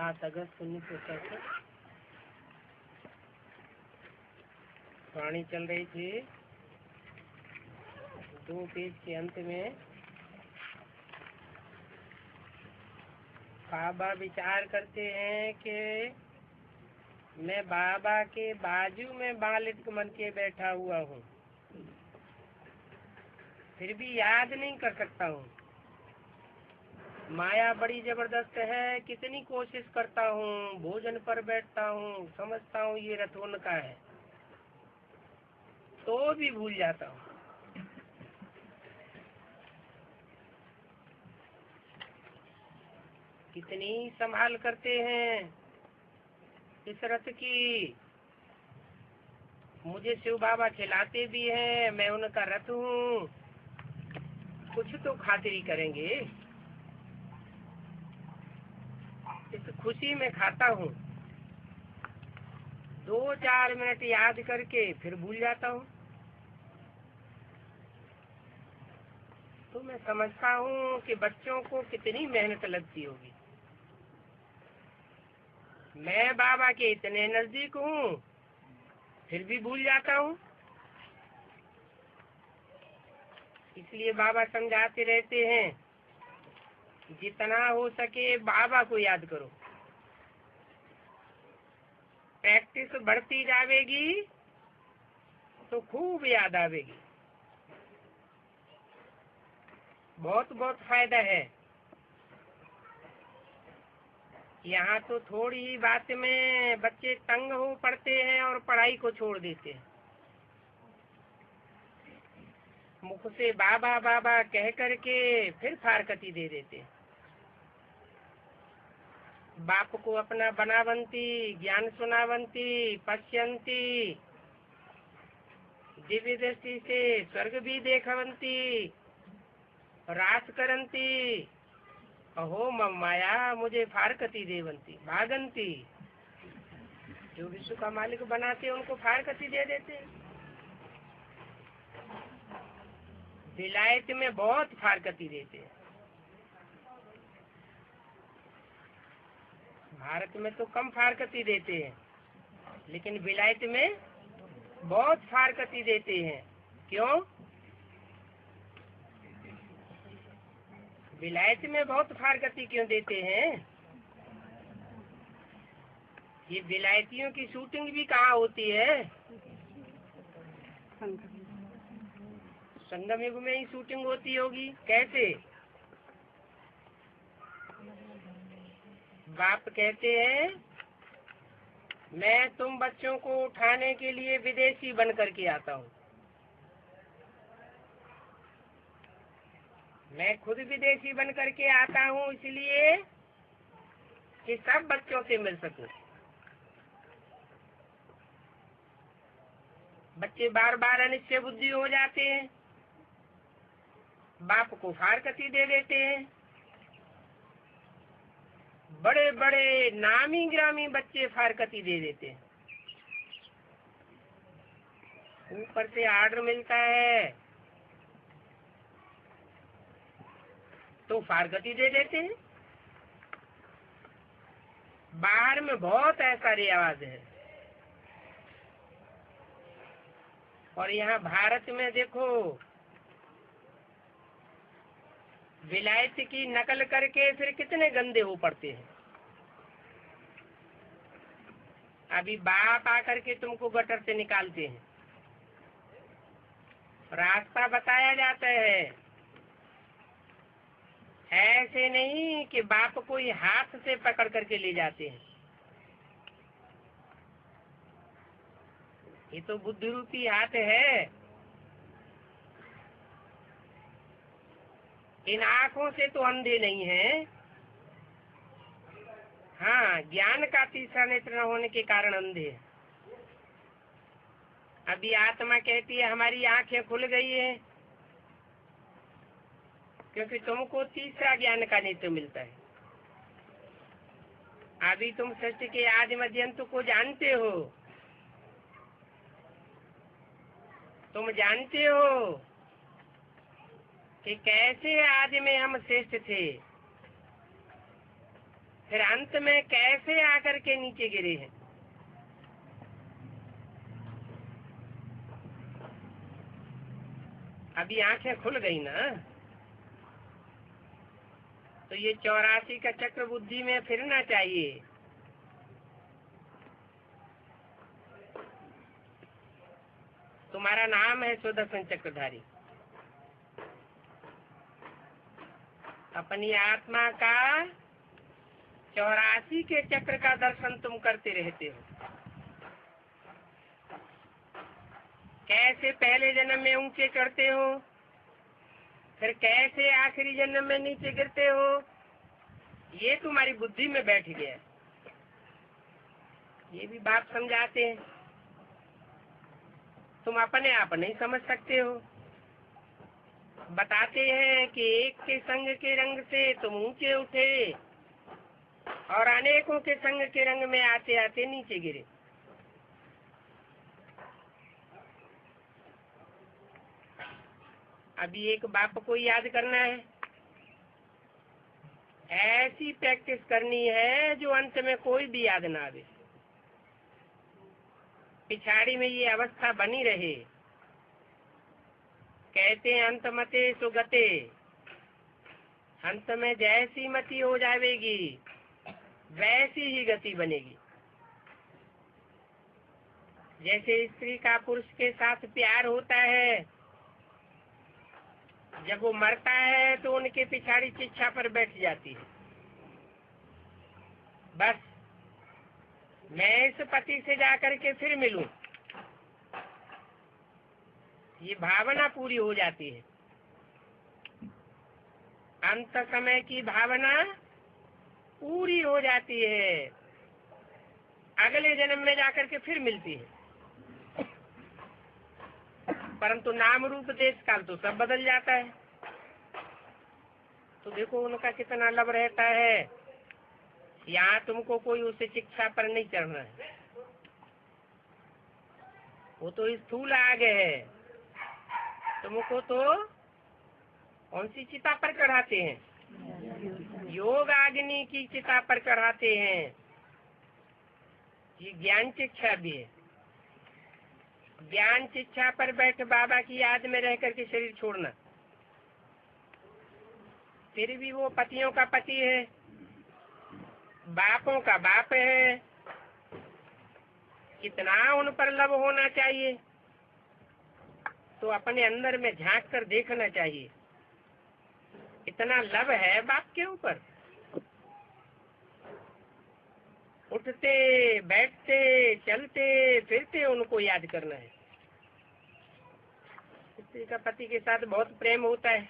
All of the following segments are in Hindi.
7 अगस्त 1967 वाणी चल रही थी। 2 पेज के अंत में बाबा विचार करते हैं कि मैं बाबा के बाजू में बालिक मन के बैठा हुआ हूँ, फिर भी याद नहीं कर सकता हूँ। माया बड़ी जबरदस्त है, कितनी कोशिश करता हूँ, भोजन पर बैठता हूँ, समझता हूँ ये रथ उनका है, तो भी भूल जाता हूँ। कितनी संभाल करते हैं इस रथ की। मुझे शिव बाबा खिलाते भी हैं, मैं उनका रथ हूँ, कुछ तो खातिरी करेंगे। इस खुशी में खाता हूँ, 2-4 मिनट याद करके फिर भूल जाता हूँ। तो मैं समझता हूँ कि बच्चों को कितनी मेहनत लगती होगी। मैं बाबा के इतने नजदीक हूँ, फिर भी भूल जाता हूँ। इसलिए बाबा समझाते रहते हैं, जितना हो सके बाबा को याद करो। प्रैक्टिस बढ़ती जाएगी तो खूब याद आवेगी। बहुत बहुत फायदा है। यहाँ तो थोड़ी ही बात में बच्चे तंग हो पड़ते हैं और पढ़ाई को छोड़ देते हैं। मुख से बाबा बाबा कह करके फिर फारकती दे देते हैं। बाप को अपना बनावंती, ज्ञान सुनावंती, पश्यंती, दिव्य दृष्टि से स्वर्ग भी देखवंती, रास करंती, अहो माया मुझे फारकती देवंती, भागंती। जो विश्व का मालिक बनाते हैं उनको फारकती दे देते हैं। विलायत में बहुत फारकती देते हैं, भारत में तो कम फारकती देते हैं, लेकिन विलायत में बहुत फारकती देते हैं। क्यों? विलायत में बहुत फारकती क्यों देते हैं? ये विलायतियों की शूटिंग भी कहाँ होती है? संगम युग में ही शूटिंग होती होगी। कैसे? बाप कहते हैं, मैं तुम बच्चों को उठाने के लिए विदेशी बन करके आता हूँ। मैं खुद विदेशी बन करके आता हूँ इसलिए कि सब बच्चों से मिल सकूं। बच्चे बार बार अनिश्चय बुद्धि हो जाते हैं, बाप को फारकती दे देते हैं। बड़े बड़े नामी ग्रामी बच्चे फारकती दे देते हैं। ऊपर से आर्डर मिलता है तो फारकती दे देते हैं। बाहर में बहुत ऐसा रिवाज है, और यहाँ भारत में देखो, विलायत की नकल करके फिर कितने गंदे हो पड़ते हैं। अभी बाप आकर के तुमको गटर से निकालते हैं, रास्ता बताया जाता है। ऐसे नहीं कि बाप को ही हाथ से पकड़ करके ले जाते हैं। ये तो बुद्धि रूपी हाथ है। इन आँखों से तो अंधे नहीं हैं। हाँ, ज्ञान का तीसरा नेत्र न होने के कारण अंधे हैं। अभी आत्मा कहती है हमारी आंखें खुल गई है, क्योंकि तुमको तीसरा ज्ञान का नेत्र मिलता है। अभी तुम सृष्टि के आदि मध्य अंत को जानते हो। तुम जानते हो कि कैसे आदि में हम श्रेष्ठ थे। फिर अंत में कैसे आकर के नीचे गिरे हैं। अभी आंखें खुल गई ना, तो ये 84 का चक्र बुद्धि में फिरना चाहिए। तुम्हारा नाम है सुदर्शन चक्रधारी। अपनी आत्मा का 84 के चक्र का दर्शन तुम करते रहते हो। कैसे पहले जन्म में ऊंचे चढ़ते हो, फिर कैसे आखिरी जन्म में नीचे गिरते हो, ये तुम्हारी बुद्धि में बैठ गया। ये भी बाप समझाते हैं, तुम अपने आप नहीं समझ सकते हो। बताते हैं कि एक के संग के रंग से तुम ऊंचे उठे और अनेकों के संग के रंग में आते आते नीचे गिरे। अभी एक बाप को याद करना है, ऐसी प्रैक्टिस करनी है जो अंत में कोई भी याद ना आवे, पिछाड़ी में ये अवस्था बनी रहे। कहते हैं अंत मते सुगते, अंत में जैसी मति हो जाएगी वैसी ही गति बनेगी। जैसे स्त्री का पुरुष के साथ प्यार होता है, जब वो मरता है तो उनके पिछाड़ी चिच्छा पर बैठ जाती है, बस मैं इस पति से जाकर के फिर मिलूं, ये भावना पूरी हो जाती है। अंत समय की भावना पूरी हो जाती है, अगले जन्म में जाकर के फिर मिलती है। परंतु नाम रूप देश काल तो सब बदल जाता है। तो देखो उनका कितना लब रहता है। यहाँ तुमको कोई उसे शिक्षा पर नहीं चढ़ना है, वो तो स्थूल आगे है, तुमको तो कौन सी चिता पर चढ़ाते हैं? योग अग्नि की चिता पर चढ़ाते हैं। ये ज्ञान शिक्षा भी है। ज्ञान शिक्षा पर बैठ बाबा की याद में रह करके शरीर छोड़ना, फिर भी वो पतियों का पति है, बापों का बाप है। कितना उन पर लब होना चाहिए, तो अपने अंदर में झांक कर देखना चाहिए। इतना लब है बाप के ऊपर। उठते बैठते चलते फिरते उनको याद करना है। स्त्री का पति के साथ बहुत प्रेम होता है,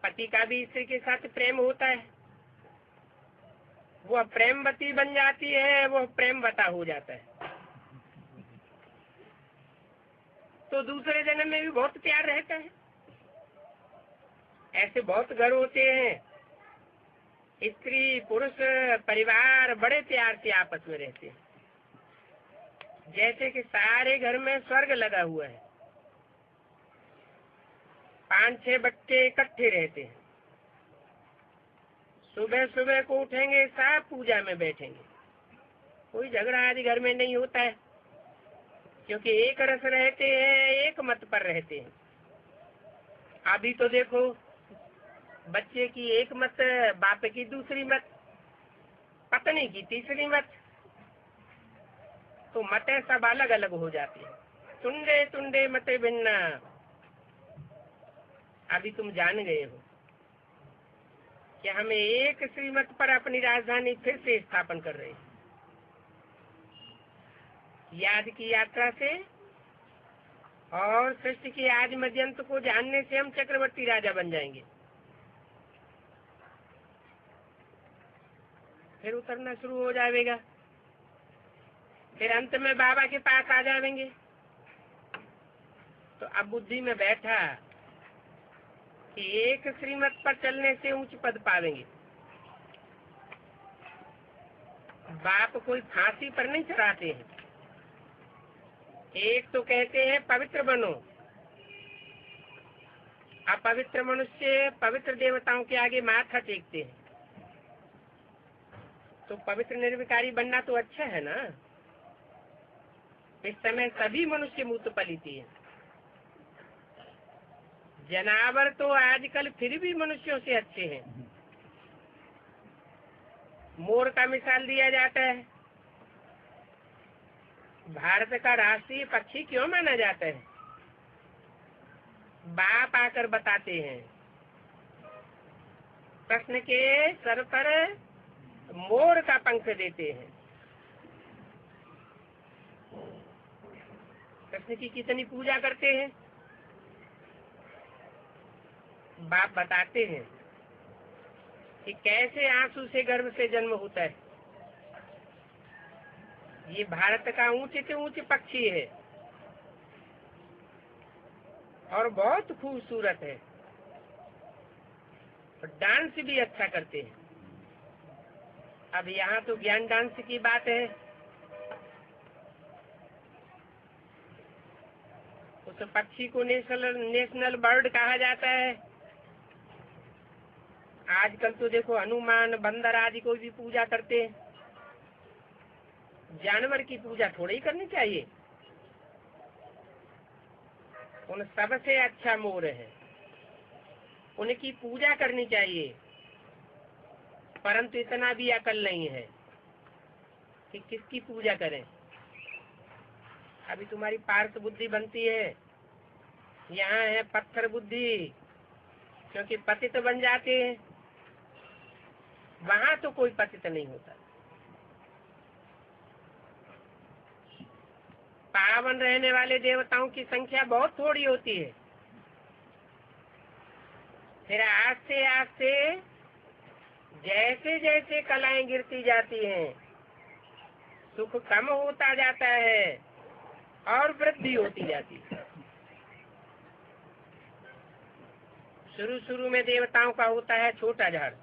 पति का भी स्त्री के साथ प्रेम होता है। वह प्रेमवती बन जाती है, वह प्रेमवता हो जाता है। तो दूसरे जन्म में भी बहुत प्यार रहता है। ऐसे बहुत घर होते हैं, स्त्री पुरुष परिवार बड़े प्यार से आपस में रहते हैं, जैसे कि सारे घर में स्वर्ग लगा हुआ है। 5-6 बच्चे इकट्ठे रहते हैं, सुबह सुबह को उठेंगे, सब पूजा में बैठेंगे, कोई झगड़ा आदि घर में नहीं होता है, क्योंकि एक रस रहते हैं, एक मत पर रहते हैं। अभी तो देखो बच्चे की एक मत, बाप की दूसरी मत, पत्नी की तीसरी मत, तो मतें सब अलग अलग हो जाती है। तुंडे तुंडे मते भिन्ना। अभी तुम जान गए हो कि हमें एक श्रीमत पर अपनी राजधानी फिर से स्थापन कर रहे हैं। याद की यात्रा से और सृष्टि के आदि मध्यंत को जानने से हम चक्रवर्ती राजा बन जाएंगे। फिर उतरना शुरू हो जाएगा, फिर अंत में बाबा के पास आ जाएंगे। तो अब बुद्धि में बैठा कि एक श्रीमत पर चलने से उच्च पद पावेंगे। बाप कोई फांसी पर नहीं चढ़ाते हैं। एक तो कहते हैं पवित्र बनो, अपवित्र मनुष्य पवित्र देवताओं के आगे माथा टेकते हैं। तो पवित्र निर्विकारी बनना तो अच्छा है ना। इस समय सभी मनुष्य मूत पलीती है। जनावर तो आजकल फिर भी मनुष्यों से अच्छे हैं। मोर का मिसाल दिया जाता है। भारत का राष्ट्रीय पक्षी क्यों माना जाता है? बाप आकर बताते हैं, प्रश्न के सर पर मोर का पंख देते हैं। कृष्ण की कितनी पूजा करते हैं। बाप बताते हैं कि कैसे आंसू से गर्भ से जन्म होता है। ये भारत का ऊंचे से ऊंचे पक्षी है और बहुत खूबसूरत है और डांस भी अच्छा करते हैं। अब यहाँ तो ज्ञान डांस की बात है। उस पक्षी को नेशनल बर्ड कहा जाता है। आजकल तो देखो हनुमान बंदर आदि को भी पूजा करते हैं। जानवर की पूजा थोड़ी ही करनी चाहिए। उन सबसे अच्छा मोर है, उनकी पूजा करनी चाहिए। परंतु इतना भी अकल नहीं है कि किसकी पूजा करें। अभी तुम्हारी पार्थ बुद्धि बनती है, यहाँ है पत्थर बुद्धि, क्योंकि पतित बन जाते हैं। वहाँ तो कोई पतित नहीं होता। पावन रहने वाले देवताओं की संख्या बहुत थोड़ी होती है। फिर आस्ते आस्ते जैसे जैसे कलाएं गिरती जाती हैं, सुख कम होता जाता है और वृद्धि होती जाती है। शुरू शुरू में देवताओं का होता है छोटा झाड़।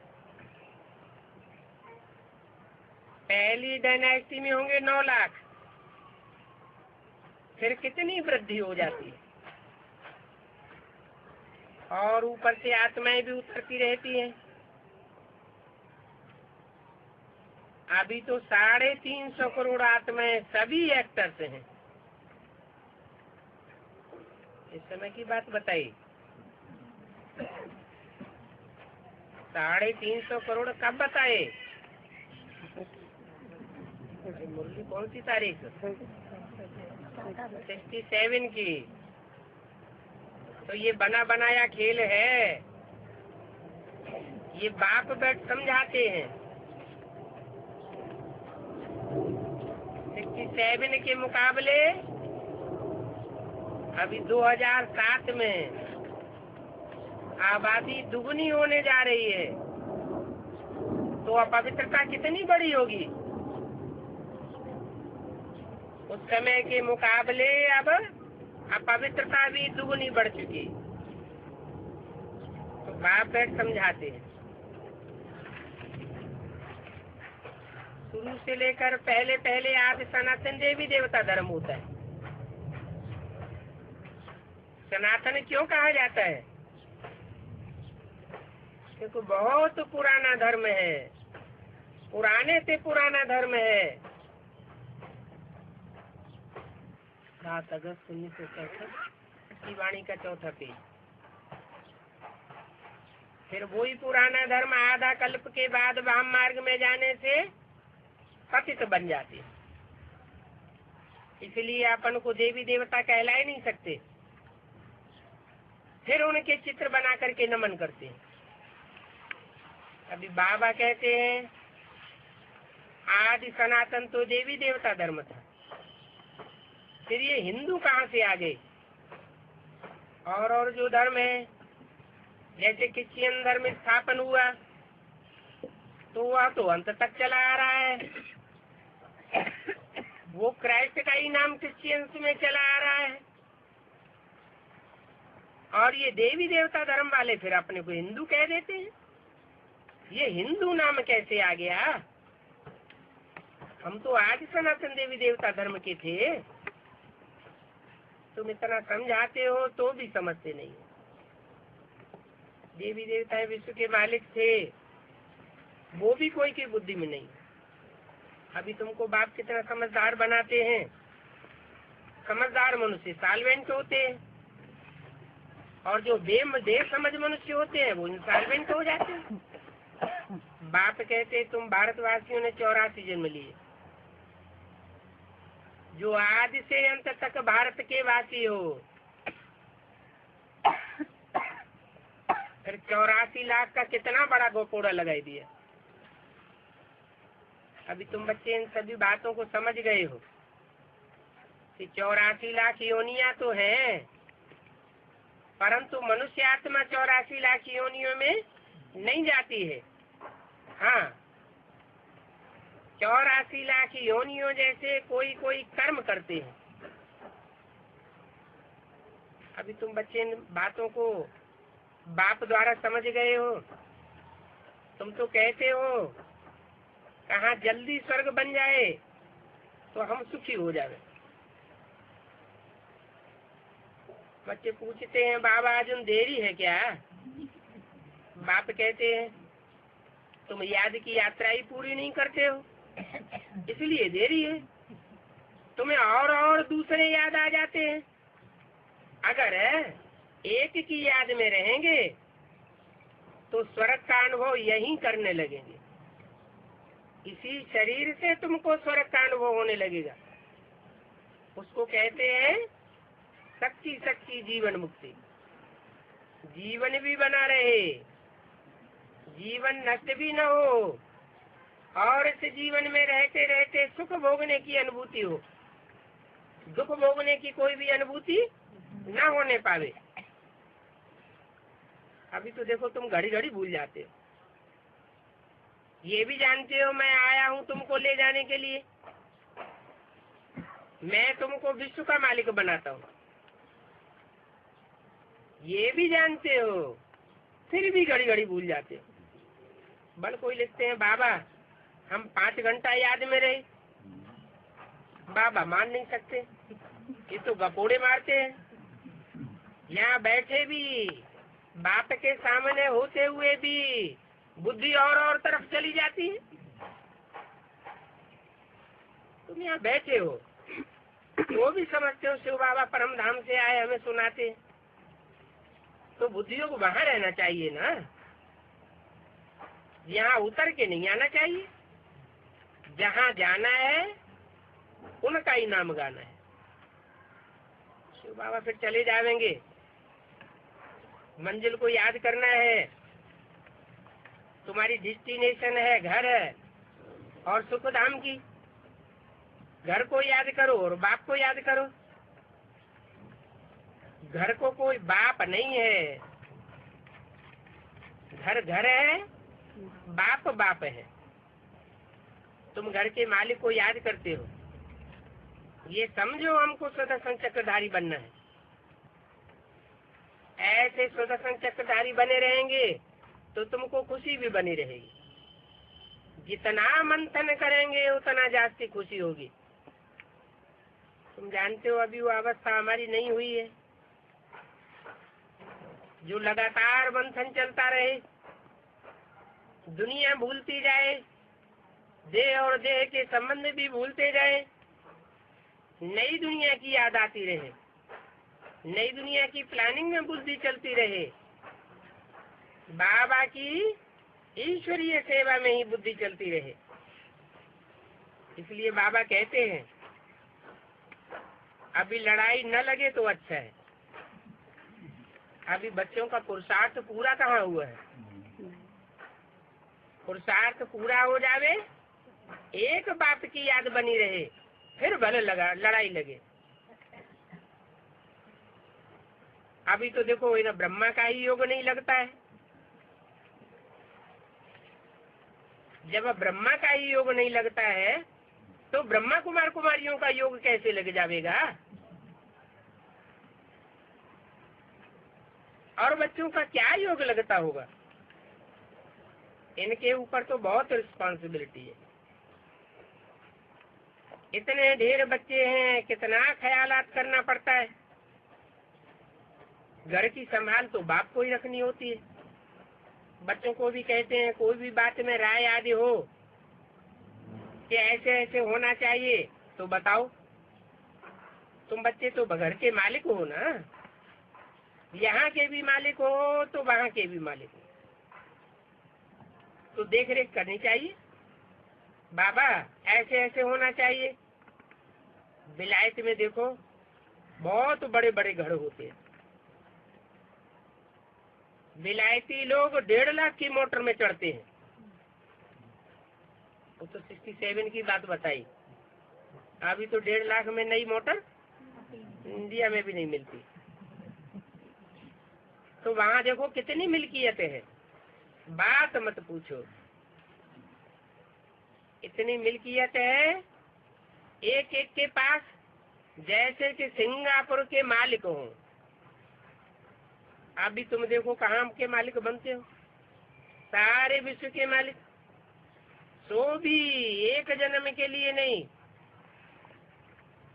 पहली डायनेस्टी में होंगे 9 लाख। फिर कितनी वृद्धि हो जाती है और ऊपर से आत्माएं भी उतरती रहती हैं। अभी तो 350 करोड़ आत्माएं सभी एक्टर्स हैं। इस समय की बात बताइए, 350 करोड़ कब बताए? मुरली कौन सी तारीख? 67 की। तो ये बना बनाया खेल है। ये बाप बैठ समझाते हैं। 67 के मुकाबले अभी 2007 में आबादी दुगनी होने जा रही है। तो अपवित्रता कितनी बड़ी होगी। उस समय के मुकाबले अब अपवित्रता भी दुगनी बढ़ चुकी। तो बाप बैठ समझाते हैं। शुरू से लेकर पहले पहले आदि सनातन देवी देवता धर्म होता है। सनातन क्यों कहा जाता है? क्योंकि बहुत पुराना धर्म है, पुराने से पुराना धर्म है। 7 अगस्त 1965 की वाणी का 4था पेज। फिर वही पुराना धर्म आधा कल्प के बाद वाम मार्ग में जाने से पतित बन जाते। इसलिए अपन को देवी देवता कहला ही नहीं सकते। फिर उनके चित्र बना करके नमन करते हैं। अभी बाबा कहते हैं आदि सनातन तो देवी देवता धर्म था। फिर ये हिंदू कहाँ से आ गए? और जो धर्म है, जैसे क्रिश्चियन धर्म स्थापन हुआ तो वह तो अंत तक चला आ रहा है। वो क्राइस्ट का ही नाम क्रिश्चियंस में चला आ रहा है। और ये देवी देवता धर्म वाले फिर अपने को हिंदू कह देते हैं। ये हिंदू नाम कैसे आ गया? हम तो आज सनातन देवी देवता धर्म के थे। तुम इतना समझाते हो तो भी समझते नहीं। देवी देवता विश्व के मालिक थे, वो भी कोई की बुद्धि में नहीं। अभी तुमको बाप कितना समझदार बनाते हैं। समझदार मनुष्य सॉल्वेंट होते हैं, और जो बेसमझ मनुष्य होते हैं वो इंसॉल्वेंट हो जाते हैं। बाप कहते तुम भारतवासियों ने 84 जन्म लिए, जो आदि से अंत तक भारत के वासी हो, फिर 84 लाख का कितना बड़ा गोपोड़ा लगाई दिया। अभी तुम बच्चे इन सभी बातों को समझ गए हो कि 84 लाख योनियां तो हैं, परंतु मनुष्य आत्मा 84 लाख योनियों में नहीं जाती है। हाँ, 84 लाख योनियों जैसे कोई कोई कर्म करते हैं। अभी तुम बच्चे इन बातों को बाप द्वारा समझ गए हो। तुम तो कहते हो कहाँ जल्दी स्वर्ग बन जाए तो हम सुखी हो जाए। बच्चे पूछते हैं बाबा आज देरी है क्या? बाप कहते हैं तुम याद की यात्रा ही पूरी नहीं करते हो, इसलिए देरी है। तुम्हें और दूसरे याद आ जाते हैं। अगर एक की याद में रहेंगे तो स्वर्ग का अनुभव यहीं करने लगेंगे। इसी शरीर से तुमको स्वर्ग का अनुभव होने लगेगा। उसको कहते हैं सच्ची सच्ची जीवन मुक्ति। जीवन भी बना रहे, जीवन नष्ट भी न हो, और इस जीवन में रहते रहते सुख भोगने की अनुभूति हो, दुख भोगने की कोई भी अनुभूति न होने पावे। अभी तो देखो तुम घड़ी घड़ी भूल जाते हो। ये भी जानते हो मैं आया हूँ तुमको ले जाने के लिए, मैं तुमको विश्व का मालिक बनाता हूँ। ये भी जानते हो, फिर भी घड़ी घड़ी भूल जाते हो। बल कोई लिखते हैं बाबा हम 5 घंटा याद में रहे। बाबा मान नहीं सकते, ये तो गपोड़े मारते हैं। यहाँ बैठे भी, बाप के सामने होते हुए भी बुद्धि और तरफ चली जाती है। तुम यहाँ बैठे हो वो भी समझते हो शिव बाबा परम धाम से आए हमें सुनाते, तो बुद्धियों को वहां रहना चाहिए ना, यहाँ उतर के नहीं आना चाहिए। जहाँ जाना है उनका ही नाम गाना है। शिव बाबा फिर चले जाएंगे, मंजिल को याद करना है। तुम्हारी डेस्टिनेशन है घर है और सुख धाम की। घर को याद करो और बाप को याद करो। घर को कोई बाप नहीं है, घर घर है, बाप बाप है। तुम घर के मालिक को याद करते हो। ये समझो हमको सुदर्शन चक्रधारी बनना है। ऐसे सुदर्शन चक्रधारी बने रहेंगे तो तुमको खुशी भी बनी रहेगी। जितना मंथन करेंगे उतना जास्ती खुशी होगी। तुम जानते हो अभी वो अवस्था हमारी नहीं हुई है, जो लगातार मंथन चलता रहे, दुनिया भूलती जाए, देह और देह के संबंध भी भूलते जाए, नई दुनिया की याद आती रहे, नई दुनिया की प्लानिंग में बुद्धि चलती रहे, बाबा की ईश्वरीय सेवा में ही बुद्धि चलती रहे। इसलिए बाबा कहते हैं अभी लड़ाई न लगे तो अच्छा है। अभी बच्चों का पुरुषार्थ पूरा कहाँ हुआ है? पुरुषार्थ पूरा हो जावे, एक बाप की याद बनी रहे, फिर भले लड़ाई लगे। अभी तो देखो इन्हें ब्रह्मा का ही योग नहीं लगता है। जब ब्रह्मा का ही योग नहीं लगता है तो ब्रह्मा कुमार कुमारियों का योग कैसे लग जाएगा? और बच्चों का क्या योग लगता होगा? इनके ऊपर तो बहुत रिस्पांसिबिलिटी है। इतने ढेर बच्चे हैं, कितना ख्यालात करना पड़ता है। घर की संभाल तो बाप को ही रखनी होती है। बच्चों को भी कहते हैं कोई भी बात में राय आदि हो कि ऐसे ऐसे होना चाहिए, तो बताओ। तुम बच्चे तो घर के मालिक हो ना, यहाँ के भी मालिक हो तो वहाँ के भी मालिक हो, तो देख रेख करनी चाहिए। बाबा ऐसे ऐसे होना चाहिए। विलायत में देखो बहुत बड़े बड़े घर होते हैं। विलायती लोग 1.5 लाख की मोटर में चढ़ते हैं। वो तो 67 की बात बताई। अभी तो 1.5 लाख में नई मोटर इंडिया में भी नहीं मिलती। तो वहाँ देखो कितनी मिल्कियतें हैं, बात मत पूछो। इतनी मिल्कियत है एक एक के पास, जैसे कि सिंगापुर के मालिक हो। अभी तुम देखो कहाँ के मालिक बनते हो, सारे विश्व के मालिक। सो भी एक जन्म के लिए नहीं,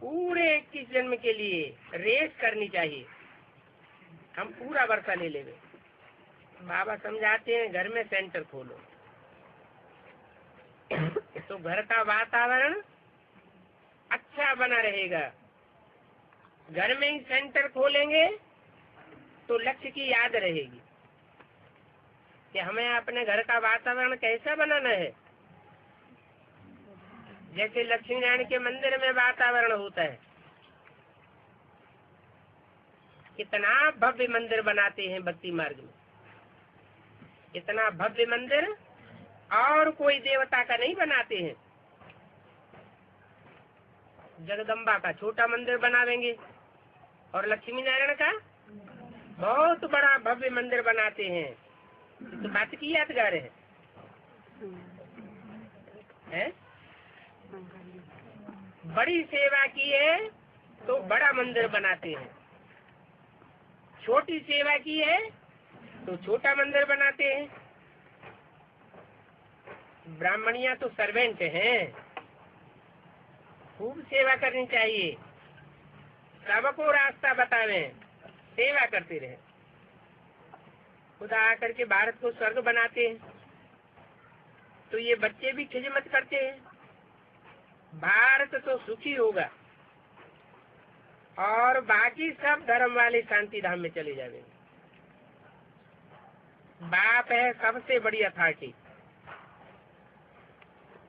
पूरे 21 जन्म के लिए रेस करनी चाहिए। हम पूरा वर्षा ले लेंगे। बाबा समझाते हैं घर में सेंटर खोलो, तो घर का वातावरण अच्छा बना रहेगा। घर में ही सेंटर खोलेंगे तो लक्ष्य की याद रहेगी कि हमें अपने घर का वातावरण कैसा बनाना है। जैसे लक्ष्मी नारायण के मंदिर में वातावरण होता है, कितना भव्य मंदिर बनाते हैं भक्ति मार्ग में। इतना भव्य मंदिर और कोई देवता का नहीं बनाते हैं। जगदम्बा का छोटा मंदिर बनावेंगे और लक्ष्मी नारायण का बहुत बड़ा भव्य मंदिर बनाते हैं। तो बात की यादगार है? बड़ी सेवा की है तो बड़ा मंदिर बनाते हैं, छोटी सेवा की है तो छोटा मंदिर बनाते हैं। ब्राह्मणियां तो सर्वेंट हैं, खूब सेवा करनी चाहिए, सबको रास्ता बतावे, सेवा करते रहे। खुदा आकर के भारत को स्वर्ग बनाते हैं, तो ये बच्चे भी खिदमत करते हैं। भारत तो सुखी होगा और बाकी सब धर्म वाले शांति धाम में चले जाएंगे। बाप है सबसे बड़ी अथॉरिटी,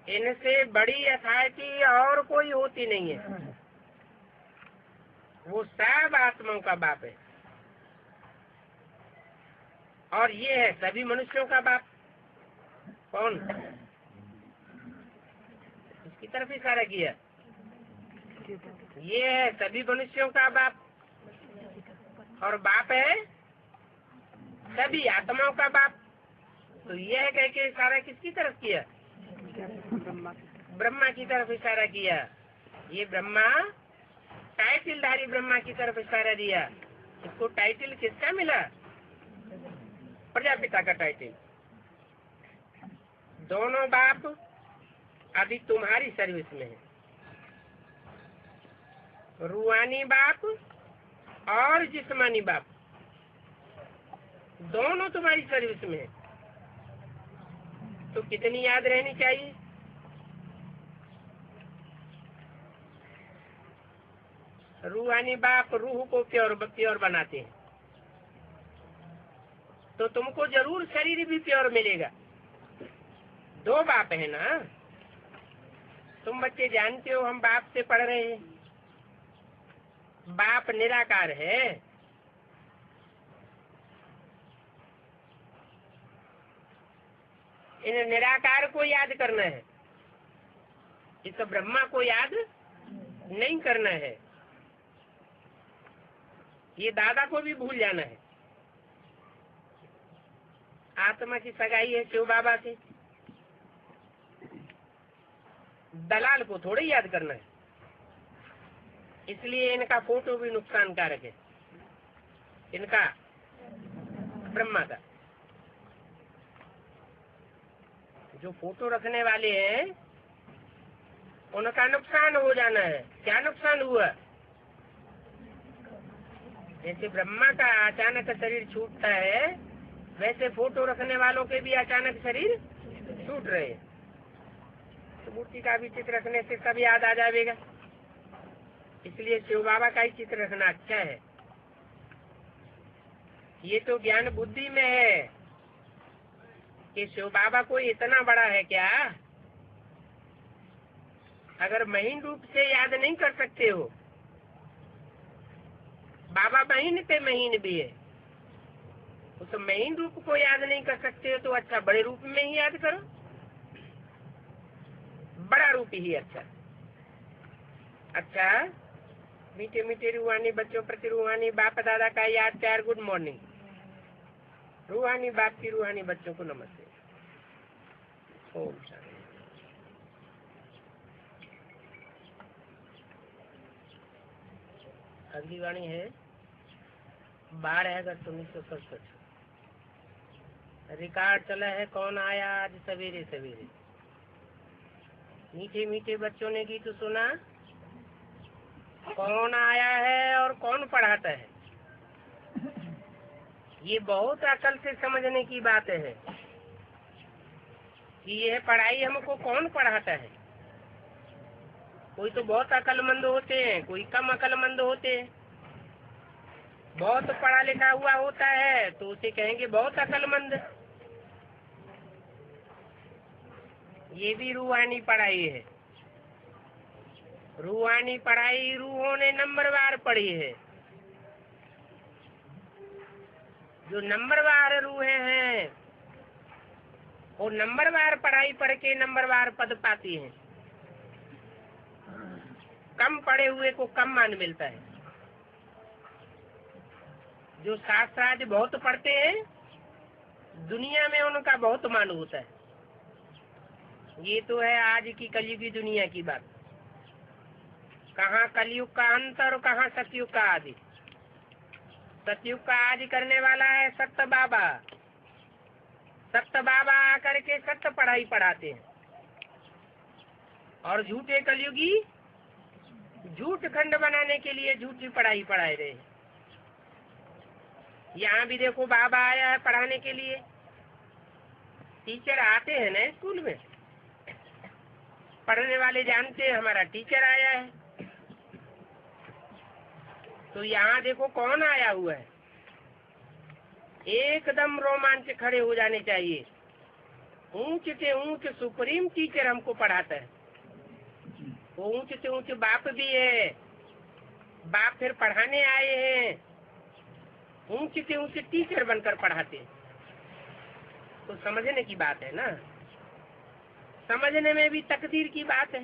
इनसे बड़ी अथॉरिटी और कोई होती नहीं है। वो सब आत्माओं का बाप है और ये है सभी मनुष्यों का बाप। कौन? इसकी तरफ इशारा किया। ये है सभी मनुष्यों का बाप और बाप है सभी आत्माओं का बाप। तो यह कह के इशारा किसकी तरफ किया? ब्रह्मा की तरफ इशारा किया। ये ब्रह्मा टाइटलधारी ब्रह्मा की तरफ इशारा दिया। इसको टाइटल किसका मिला? प्रजापिता का टाइटल। दोनों बाप अभी तुम्हारी सर्विस में है, रूहानी बाप और जिस्मानी बाप दोनों तुम्हारी सर्विस में है। तो कितनी याद रहनी चाहिए? रूहानी बाप रूह को प्योर बनाते हैं, तो तुमको जरूर शरीर भी प्योर मिलेगा। दो बाप है ना। तुम बच्चे जानते हो, हम बाप से पढ़ रहे हैं। बाप निराकार है। इन निराकार को याद करना है, इस ब्रह्मा को याद नहीं करना है। ये दादा को भी भूल जाना है। आत्मा की सगाई है शिव बाबा से, दलाल को थोड़े याद करना है। इसलिए इनका फोटो भी नुकसानकारक है, इनका ब्रह्मा का। जो फोटो रखने वाले हैं उनका नुकसान हो जाना है। क्या नुकसान हुआ? जैसे ब्रह्मा का अचानक शरीर छूटता है, वैसे फोटो रखने वालों के भी अचानक शरीर छूट रहे हैं। तो मूर्ति का भी चित्र रखने से सब याद आ जाएगा। इसलिए शिव बाबा का ही चित्र रखना अच्छा है। ये तो ज्ञान बुद्धि में है कि शिव बाबा कोई इतना बड़ा है क्या। अगर महीन रूप से याद नहीं कर सकते हो, बाबा महीन पे महीन भी है, तो महीन रूप को याद नहीं कर सकते हो तो अच्छा बड़े रूप में ही याद करो। बड़ा रूप ही अच्छा। अच्छा, मीठे मीठे रूहानी बच्चों प्रति रूहानी बाप दादा का याद प्यार गुड मॉर्निंग। रूहानी बाप की रूहानी बच्चों को नमस्ते। ओम शांति। अगली वाणी है 12 अगस्त 1967। रिकॉर्ड चला है कौन आया आज सवेरे सवेरे। मीठे मीठे बच्चों ने गीत सुना, कौन आया है और कौन पढ़ाता है। ये बहुत अकल से समझने की बात है कि यह पढ़ाई हमको कौन पढ़ाता है। कोई तो बहुत अकलमंद होते हैं, कोई कम अकलमंद होते हैं। बहुत पढ़ा लिखा हुआ होता है तो उसे कहेंगे बहुत अकलमंद। ये भी रूहानी पढ़ाई है। रूहानी पढ़ाई रूहों ने नंबरवार पढ़ी है। जो नंबरवार रूहें हैं वो नंबरवार पढ़ाई पढ़ के नंबरवार पद पाती हैं। कम पढ़े हुए को कम मान मिलता है। जो शास्त्र आज बहुत पढ़ते हैं दुनिया में उनका बहुत मान होता है। ये तो है आज की कलयुगी दुनिया की बात। कहाँ कलयुग का अंत और कहाँ सतयुग का आदि। सतयुग का आदि करने वाला है सत्य बाबा। सत्य बाबा आकर के सत्य पढ़ाई पढ़ाते हैं और झूठे कलयुगी झूठ खंड बनाने के लिए झूठी पढ़ाई पढ़ाए रहे। यहाँ भी देखो बाबा आया है पढ़ाने के लिए। टीचर आते हैं ना स्कूल में, पढ़ने वाले जानते हैं हमारा टीचर आया है। तो यहाँ देखो कौन आया हुआ है। एकदम रोमांच खड़े हो जाने चाहिए। ऊंच से ऊंच सुप्रीम टीचर हमको पढ़ाता है। वो ऊंच से ऊंच बाप भी है। बाप फिर पढ़ाने आए हैं, ऊंच से ऊंच टीचर बनकर पढ़ाते हैं। तो समझने की बात है ना। समझने में भी तकदीर की बात है।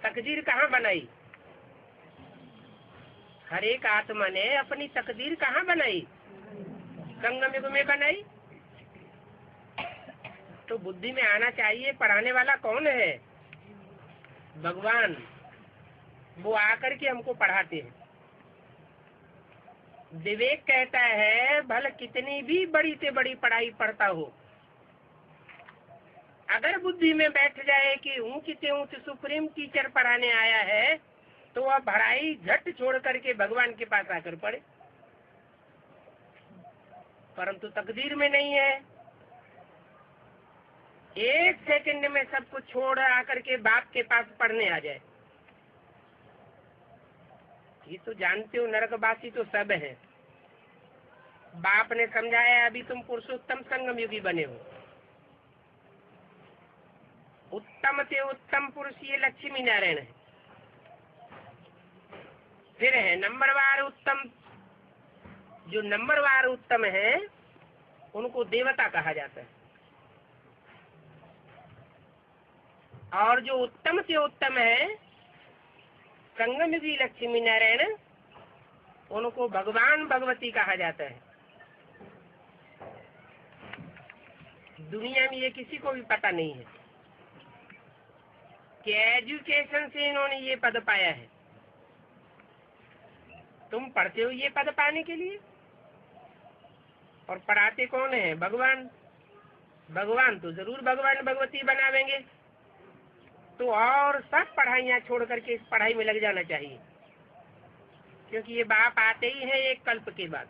तकदीर कहाँ बनाई? हर एक आत्मा ने अपनी तकदीर कहाँ बनाई? संगम युग में बनाई। तो बुद्धि में आना चाहिए पढ़ाने वाला कौन है? भगवान। वो आकर के हमको पढ़ाते हैं। विवेक कहता है भले कितनी भी बड़ी से बड़ी पढ़ाई पढ़ता हो, अगर बुद्धि में बैठ जाए कि ऊंच से ऊंच सुप्रीम टीचर पढ़ाने आया है तो वह पढ़ाई झट छोड़ करके भगवान के पास आकर पढ़े। परंतु तकदीर में नहीं है। एक सेकंड में सब कुछ छोड़ आकर के बाप के पास पढ़ने आ जाए। ये तो जानते हो नरकवासी तो सब है। बाप ने समझाया अभी तुम पुरुषोत्तम संगम युगी बने हो। उत्तम से उत्तम पुरुष ये लक्ष्मी नारायण है। फिर है नंबरवार उत्तम। जो नंबरवार उत्तम है उनको देवता कहा जाता है। और जो उत्तम से उत्तम है संगम युगी लक्ष्मी नारायण, उनको भगवान भगवती कहा जाता है। दुनिया में ये किसी को भी पता नहीं है कि एजुकेशन से इन्होंने ये पद पाया है। तुम पढ़ते हो ये पद पाने के लिए, और पढ़ाते कौन है? भगवान। भगवान तो जरूर भगवान भगवती बनावेंगे। तो और सब पढ़ाइयाँ छोड़ करके इस पढ़ाई में लग जाना चाहिए, क्योंकि ये बाप आते ही है एक कल्प के बाद।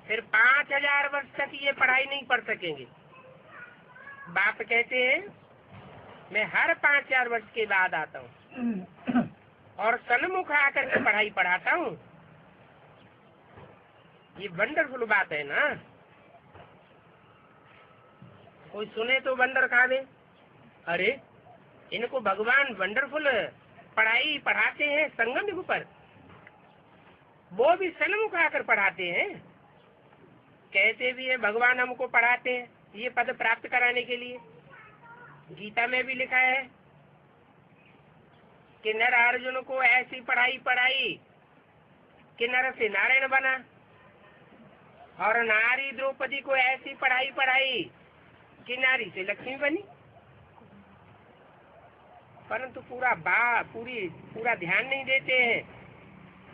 फिर 5000 वर्ष तक ये पढ़ाई नहीं पढ़ सकेंगे। बाप कहते हैं मैं हर 5-4 वर्ष के बाद आता हूँ और सन्मुख आकर के पढ़ाई पढ़ाता हूँ। ये वंडरफुल बात है ना। कोई सुने तो बंदर खावे, अरे इनको भगवान वंडरफुल पढ़ाई पढ़ाते हैं संगम युग पर, वो भी सन्मुख आकर पढ़ाते हैं। कहते भी है भगवान हमको पढ़ाते हैं ये पद प्राप्त कराने के लिए। गीता में भी लिखा है कि नर अर्जुन को ऐसी पढ़ाई पढ़ाई कि नर से नारायण बना, और नारी द्रौपदी को ऐसी पढ़ाई पढ़ाई कि नारी से लक्ष्मी बनी। परंतु पूरा ध्यान नहीं देते हैं,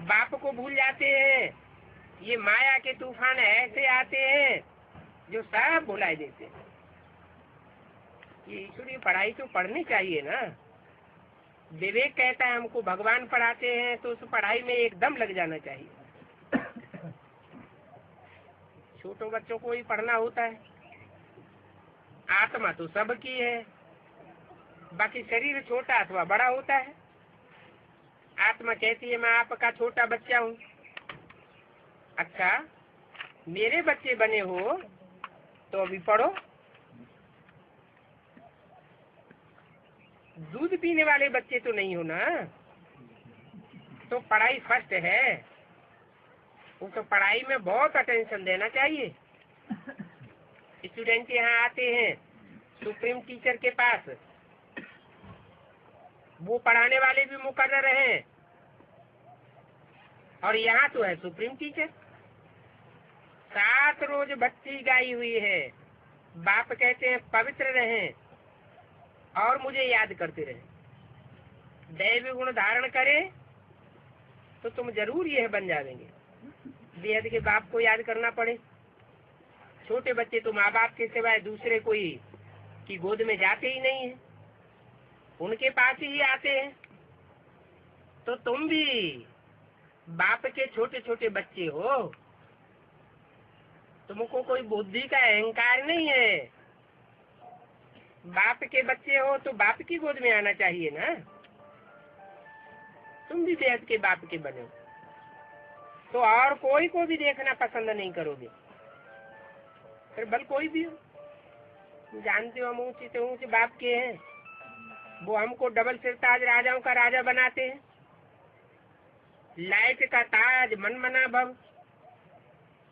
बाप को भूल जाते हैं। ये माया के तूफान ऐसे आते हैं जो सब भुला देते हैं। ये ईश्वरीय पढ़ाई तो पढ़नी चाहिए ना। विवेक कहता है हमको भगवान पढ़ाते हैं तो उस पढ़ाई में एकदम लग जाना चाहिए। छोटो बच्चों को ही पढ़ना होता है। आत्मा तो सबकी है, बाकी शरीर छोटा अथवा बड़ा होता है। आत्मा कहती है मैं आपका छोटा बच्चा हूँ। अच्छा मेरे बच्चे बने हो तो अभी पढ़ो। दूध पीने वाले बच्चे तो नहीं हो ना, तो पढ़ाई फर्स्ट है। उस पढ़ाई में बहुत अटेंशन देना चाहिए। स्टूडेंट यहाँ आते हैं सुप्रीम टीचर के पास, वो पढ़ाने वाले भी मुकर्रर हैं, और यहाँ तो है सुप्रीम टीचर। 7 रोज भक्ति गाई हुई है। बाप कहते हैं पवित्र रहें और मुझे याद करते रहें। दैवी गुण धारण करें तो तुम जरूर यह बन जाएंगे। बेहद के बाप को याद करना पड़े। छोटे बच्चे तो माँ बाप के सिवाय दूसरे कोई की गोद में जाते ही नहीं है, उनके पास ही आते हैं। तो तुम भी बाप के छोटे छोटे बच्चे हो, तुमको कोई बुद्धि का अहंकार नहीं है। बाप के बच्चे हो तो बाप की गोद में आना चाहिए ना। तुम भी बेहद के बाप के बने हो तो और कोई को भी देखना पसंद नहीं करोगे, फिर भल कोई भी हो। जानते हो हम ऊंचे से ऊंचे बाप के हैं, वो हमको डबल सिर ताज राजाओं का राजा बनाते हैं। लाइट का ताज मन मना भव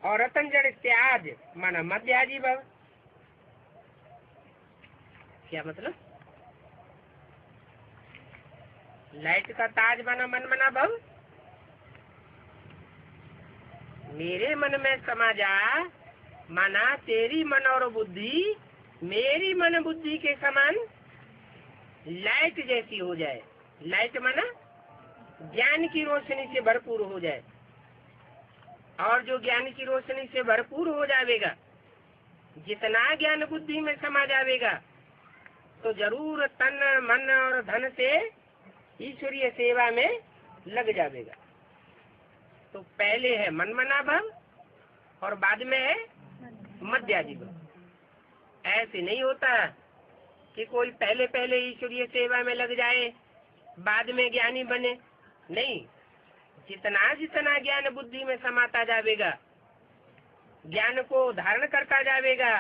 और रतन जड़ त्याज माना मध्याजी भव। क्या मतलब? लाइट का ताज माना मन मना भव, मेरे मन में समा जा माना तेरी मन और बुद्धि मेरी मन बुद्धि के समान लाइट जैसी हो जाए। लाइट माना ज्ञान की रोशनी से भरपूर हो जाए, और जो ज्ञान की रोशनी से भरपूर हो जाएगा, जितना ज्ञान बुद्धि में समा जाएगा, तो जरूर तन मन और धन से ईश्वरीय सेवा में लग जाएगा। तो पहले है मन मना भव और बाद में है मध्याजी भव। ऐसे नहीं होता कि कोई पहले पहले ईश्वरीय सेवा में लग जाए बाद में ज्ञानी बने। नहीं, जितना जितना ज्ञान बुद्धि में समाता जाएगा, ज्ञान को धारण करता जाएगा,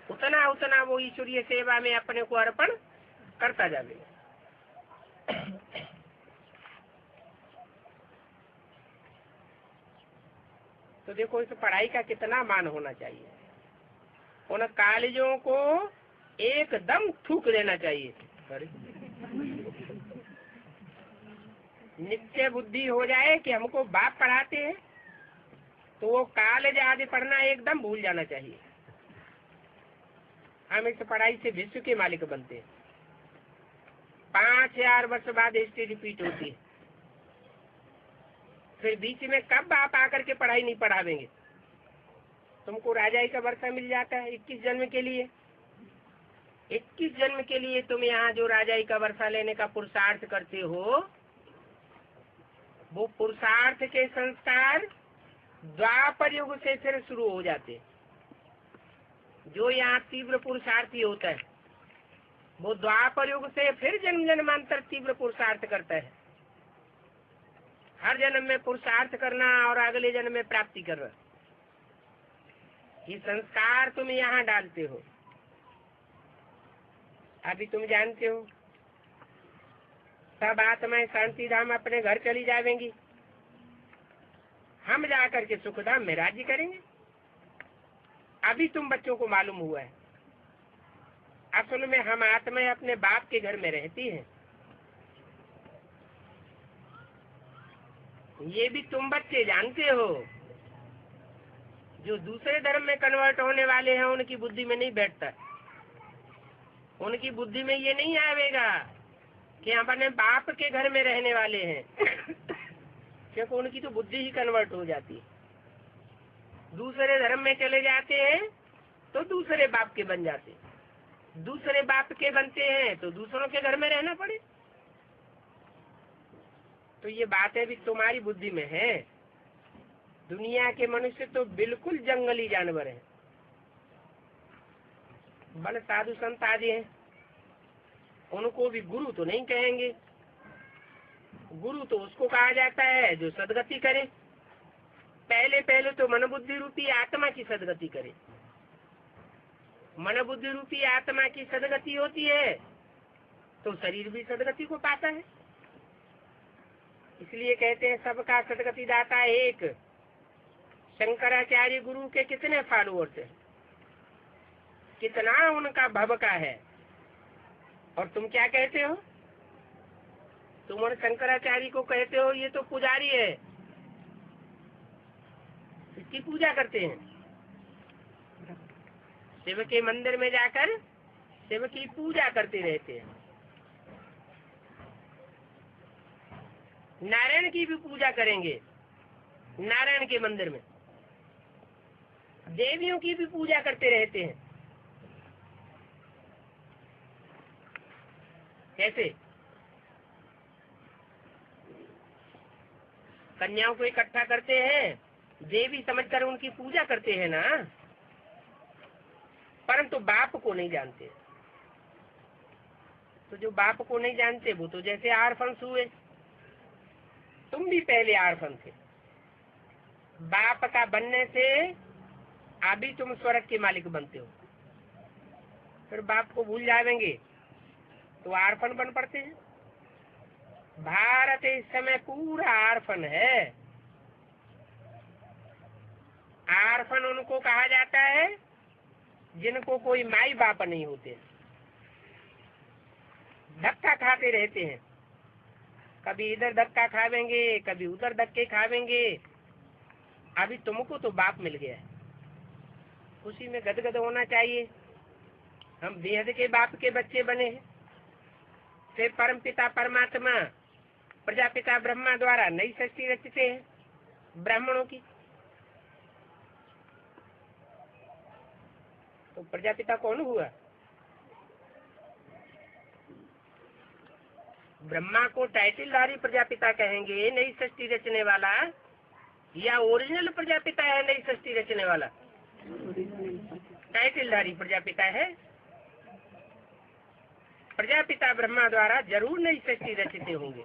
उतना उतना वो ईश्वरीय सेवा में अपने को अर्पण करता जाएगा। तो देखो इस पढ़ाई का कितना मान होना चाहिए। उन कॉलेजों को एकदम थूक देना चाहिए। नित्य बुद्धि हो जाए कि हमको बाप पढ़ाते हैं, तो वो कॉलेज आदि पढ़ना एकदम भूल जाना चाहिए। हम इस पढ़ाई से विश्व के मालिक बनते हैं। 5000 वर्ष बाद हिस्ट्री रिपीट होती है। फिर बीच में कब बाप आकर के पढ़ाई नहीं पढ़ावेंगे? तुमको राजाई का वर्षा मिल जाता है 21 जन्म के लिए। 21 जन्म के लिए तुम यहाँ जो राजाई का वर्षा लेने का पुरुषार्थ करते हो, वो पुरुषार्थ के संस्कार द्वापर युग से फिर शुरू हो जाते। जो यहाँ तीव्र पुरुषार्थी होता है वो द्वापर युग से फिर जन्म जन्मांतर तीव्र पुरुषार्थ करता है। हर जन्म में पुरुषार्थ करना और अगले जन्म में प्राप्ति करना, ये संस्कार तुम यहाँ डालते हो। अभी तुम जानते हो सब आत्माएं शांति धाम अपने घर चली जाएंगी, हम जाकर के सुख धाम में राज्य करेंगे। अभी तुम बच्चों को मालूम हुआ है असल में हम आत्माएं अपने बाप के घर में रहती हैं। ये भी तुम बच्चे जानते हो। जो दूसरे धर्म में कन्वर्ट होने वाले हैं उनकी बुद्धि में नहीं बैठता, उनकी बुद्धि में ये नहीं आवेगा कि हम अपने बाप के घर में रहने वाले हैं क्योंकि उनकी तो बुद्धि ही कन्वर्ट हो जाती है। दूसरे धर्म में चले जाते हैं तो दूसरे बाप के बन जाते हैं, दूसरे बाप के बनते हैं तो दूसरों के घर में रहना पड़े। तो ये बातें भी तुम्हारी बुद्धि में है। दुनिया के मनुष्य तो बिल्कुल जंगली जानवर हैं, बड़े साधु संत आदि हैं, उनको भी गुरु तो नहीं कहेंगे। गुरु तो उसको कहा जाता है जो सदगति करे। पहले तो मन बुद्धि रूपी आत्मा की सदगति करे। मन बुद्धि रूपी आत्मा की सदगति होती है तो शरीर भी सदगति को पाता है। इसलिए कहते हैं सबका सदगति दाता एक। शंकराचार्य गुरु के कितने फॉलोअर्स हैं, कितना उनका भवका है, और तुम क्या कहते हो? तुम और शंकराचार्य को कहते हो ये तो पुजारी है, इसकी पूजा करते हैं। शिव के मंदिर में जाकर शिव की पूजा करते रहते हैं। नारायण की भी पूजा करेंगे नारायण के मंदिर में, देवियों की भी पूजा करते रहते हैं। कैसे? कन्याओं को इकट्ठा करते हैं, देवी समझकर उनकी पूजा करते हैं ना, परंतु बाप को नहीं जानते। तो जो बाप को नहीं जानते वो तो जैसे आर्फन्स हुए। तुम भी पहले आर्फन थे, बाप का बनने से अभी तुम स्वर्ग के मालिक बनते हो, फिर बाप को भूल जाएंगे तो आर्फन बन पड़ते हैं। भारत इस समय पूरा आर्फन है। आर्फन उनको कहा जाता है जिनको कोई माई बाप नहीं होते, धक्का खाते रहते हैं। कभी इधर धक्का खावेंगे, कभी उधर धक्के खावेंगे। अभी तुमको तो बाप मिल गया है, उसी में गदगद होना चाहिए। हम बेहद के बाप के बच्चे बने हैं। फिर परम पिता परमात्मा प्रजापिता ब्रह्मा द्वारा नई सृष्टि रचते हैं ब्राह्मणों की। तो प्रजापिता कौन हुआ? ब्रह्मा को टाइटलधारी प्रजापिता कहेंगे नई सृष्टि रचने वाला, या ओरिजिनल प्रजापिता है नई सृष्टि रचने वाला? टाइटलधारी प्रजापिता है। प्रजापिता ब्रह्मा द्वारा जरूर नई सृष्टि रचते होंगे।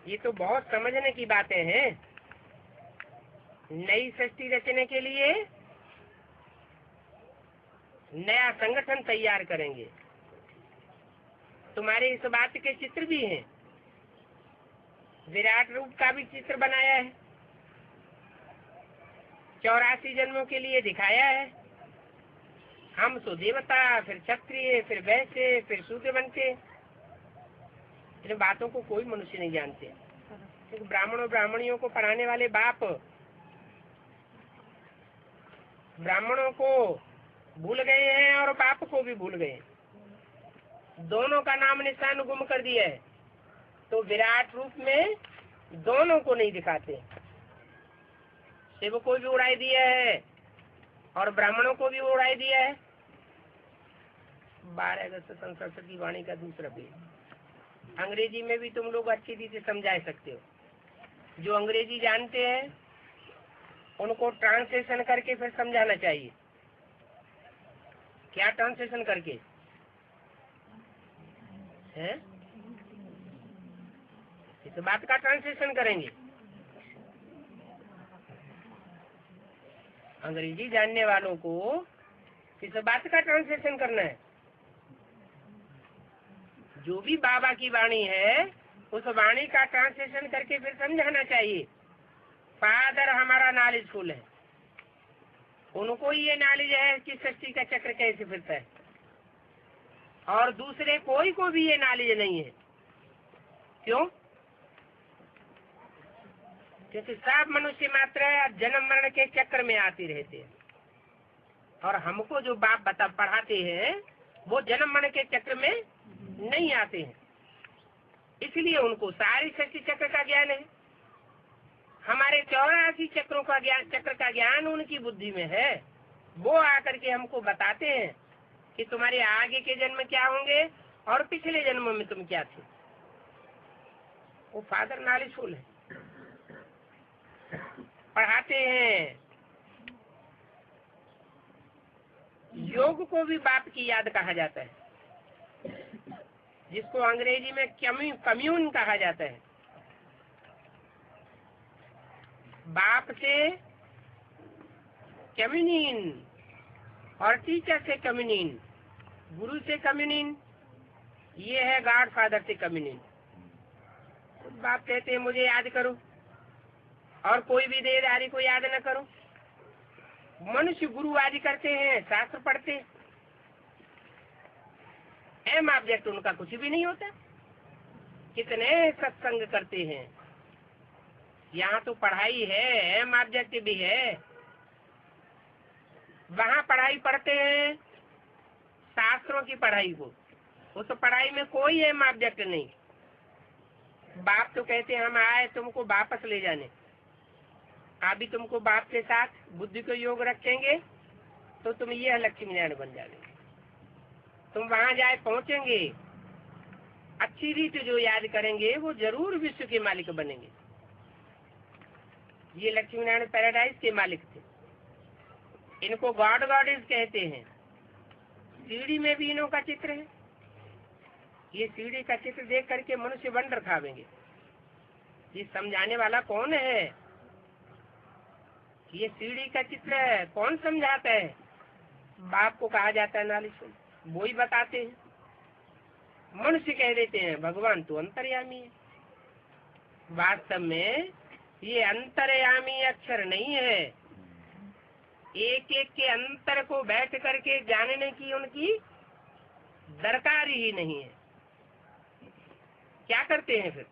ये तो बहुत समझने की बातें हैं। नई सृष्टि रचने के लिए नया संगठन तैयार करेंगे। तुम्हारे इस बात के चित्र भी हैं, विराट रूप का भी चित्र बनाया है, 84 जन्मों के लिए दिखाया है। हम तो देवता, फिर क्षत्रिय, फिर वैश्य, फिर शूद्र बनते। इन बातों को कोई मनुष्य नहीं जानते। ब्राह्मणों ब्राह्मणियों को पढ़ाने वाले बाप ब्राह्मणों को भूल गए हैं और बाप को भी भूल गए, दोनों का नाम निशान गुम कर दिया है। तो विराट रूप में दोनों को नहीं दिखाते। शिव को भी उड़ाई दिया है और ब्राह्मणों को भी उड़ाई दिया है। 12 अगस्त सन 67 की वाणी का दूसरा पेज। अंग्रेजी में भी तुम लोग अच्छी रीति से समझा सकते हो। जो अंग्रेजी जानते हैं उनको ट्रांसलेशन करके फिर समझाना चाहिए। क्या ट्रांसलेशन करके? है? इस बात का ट्रांसलेशन करेंगे। अंग्रेजी जानने वालों को किस बात का ट्रांसलेशन करना है? जो भी बाबा की वाणी है उस वाणी का ट्रांसलेशन करके फिर समझाना चाहिए। फादर हमारा नॉलेजफुल है, उनको ये नॉलेज है कि सृष्टि का चक्र कैसे फिरता है, और दूसरे कोई को भी ये नॉलेज नहीं है। क्यों? क्योंकि सब मनुष्य मात्र जन्म मरण के चक्र में आते रहते हैं, और हमको जो बाप पढ़ाते हैं वो जन्म मरण के चक्र में नहीं आते हैं, इसलिए उनको सारी सृष्टि चक्र का ज्ञान है। हमारे 84 चक्रों का ज्ञान, चक्र का ज्ञान उनकी बुद्धि में है। वो आकर के हमको बताते हैं कि तुम्हारे आगे के जन्म क्या होंगे और पिछले जन्म में तुम क्या थे। वो फादर नॉलेजफुल है, पढ़ाते हैं। योग को भी बाप की याद कहा जाता है, जिसको अंग्रेजी में कम्यून कहा जाता है। बाप से कम्यूनिन और टीचर से कम्यूनिन, गुरु से कम्यूनिन, ये है गॉड फादर से कम्यूनिन। बाप कहते हैं मुझे याद करो, और कोई भी देहधारी को याद न करो। मनुष्य गुरु आदि करते हैं, शास्त्र पढ़ते हैं, एम ऑब्जेक्ट उनका कुछ भी नहीं होता। कितने सत्संग करते हैं, यहाँ तो पढ़ाई है, एम ऑब्जेक्ट भी है। वहाँ पढ़ाई पढ़ते हैं, शास्त्रों की पढ़ाई को, उस पढ़ाई में कोई एम ऑब्जेक्ट नहीं। बाप तो कहते हैं हम आए तुमको वापस ले जाने। अभी तुमको बाप के साथ बुद्धि को योग रखेंगे तो तुम ये लक्ष्मी नारायण बन जाओगे। तुम वहाँ जाए पहुँचेंगे, अच्छी रीति जो याद करेंगे वो जरूर विश्व के मालिक बनेंगे। ये लक्ष्मी नारायण पैराडाइज के मालिक थे। इनको गॉड गॉडेस कहते हैं। सीढ़ी में भी इन्हों का चित्र है। ये सीढ़ी का चित्र देख करके मनुष्य वंडर खावेंगे, ये समझाने वाला कौन है? ये सीढ़ी का चित्र है, कौन समझाता है? बाप को कहा जाता है नॉलेज, वो ही बताते हैं। मनुष्य कह देते हैं भगवान तो अंतर्यामी है। वास्तव में ये अंतर्यामी अक्षर नहीं है। एक एक के अंतर को बैठ करके जानने की उनकी दरकार ही नहीं है। क्या करते हैं फिर?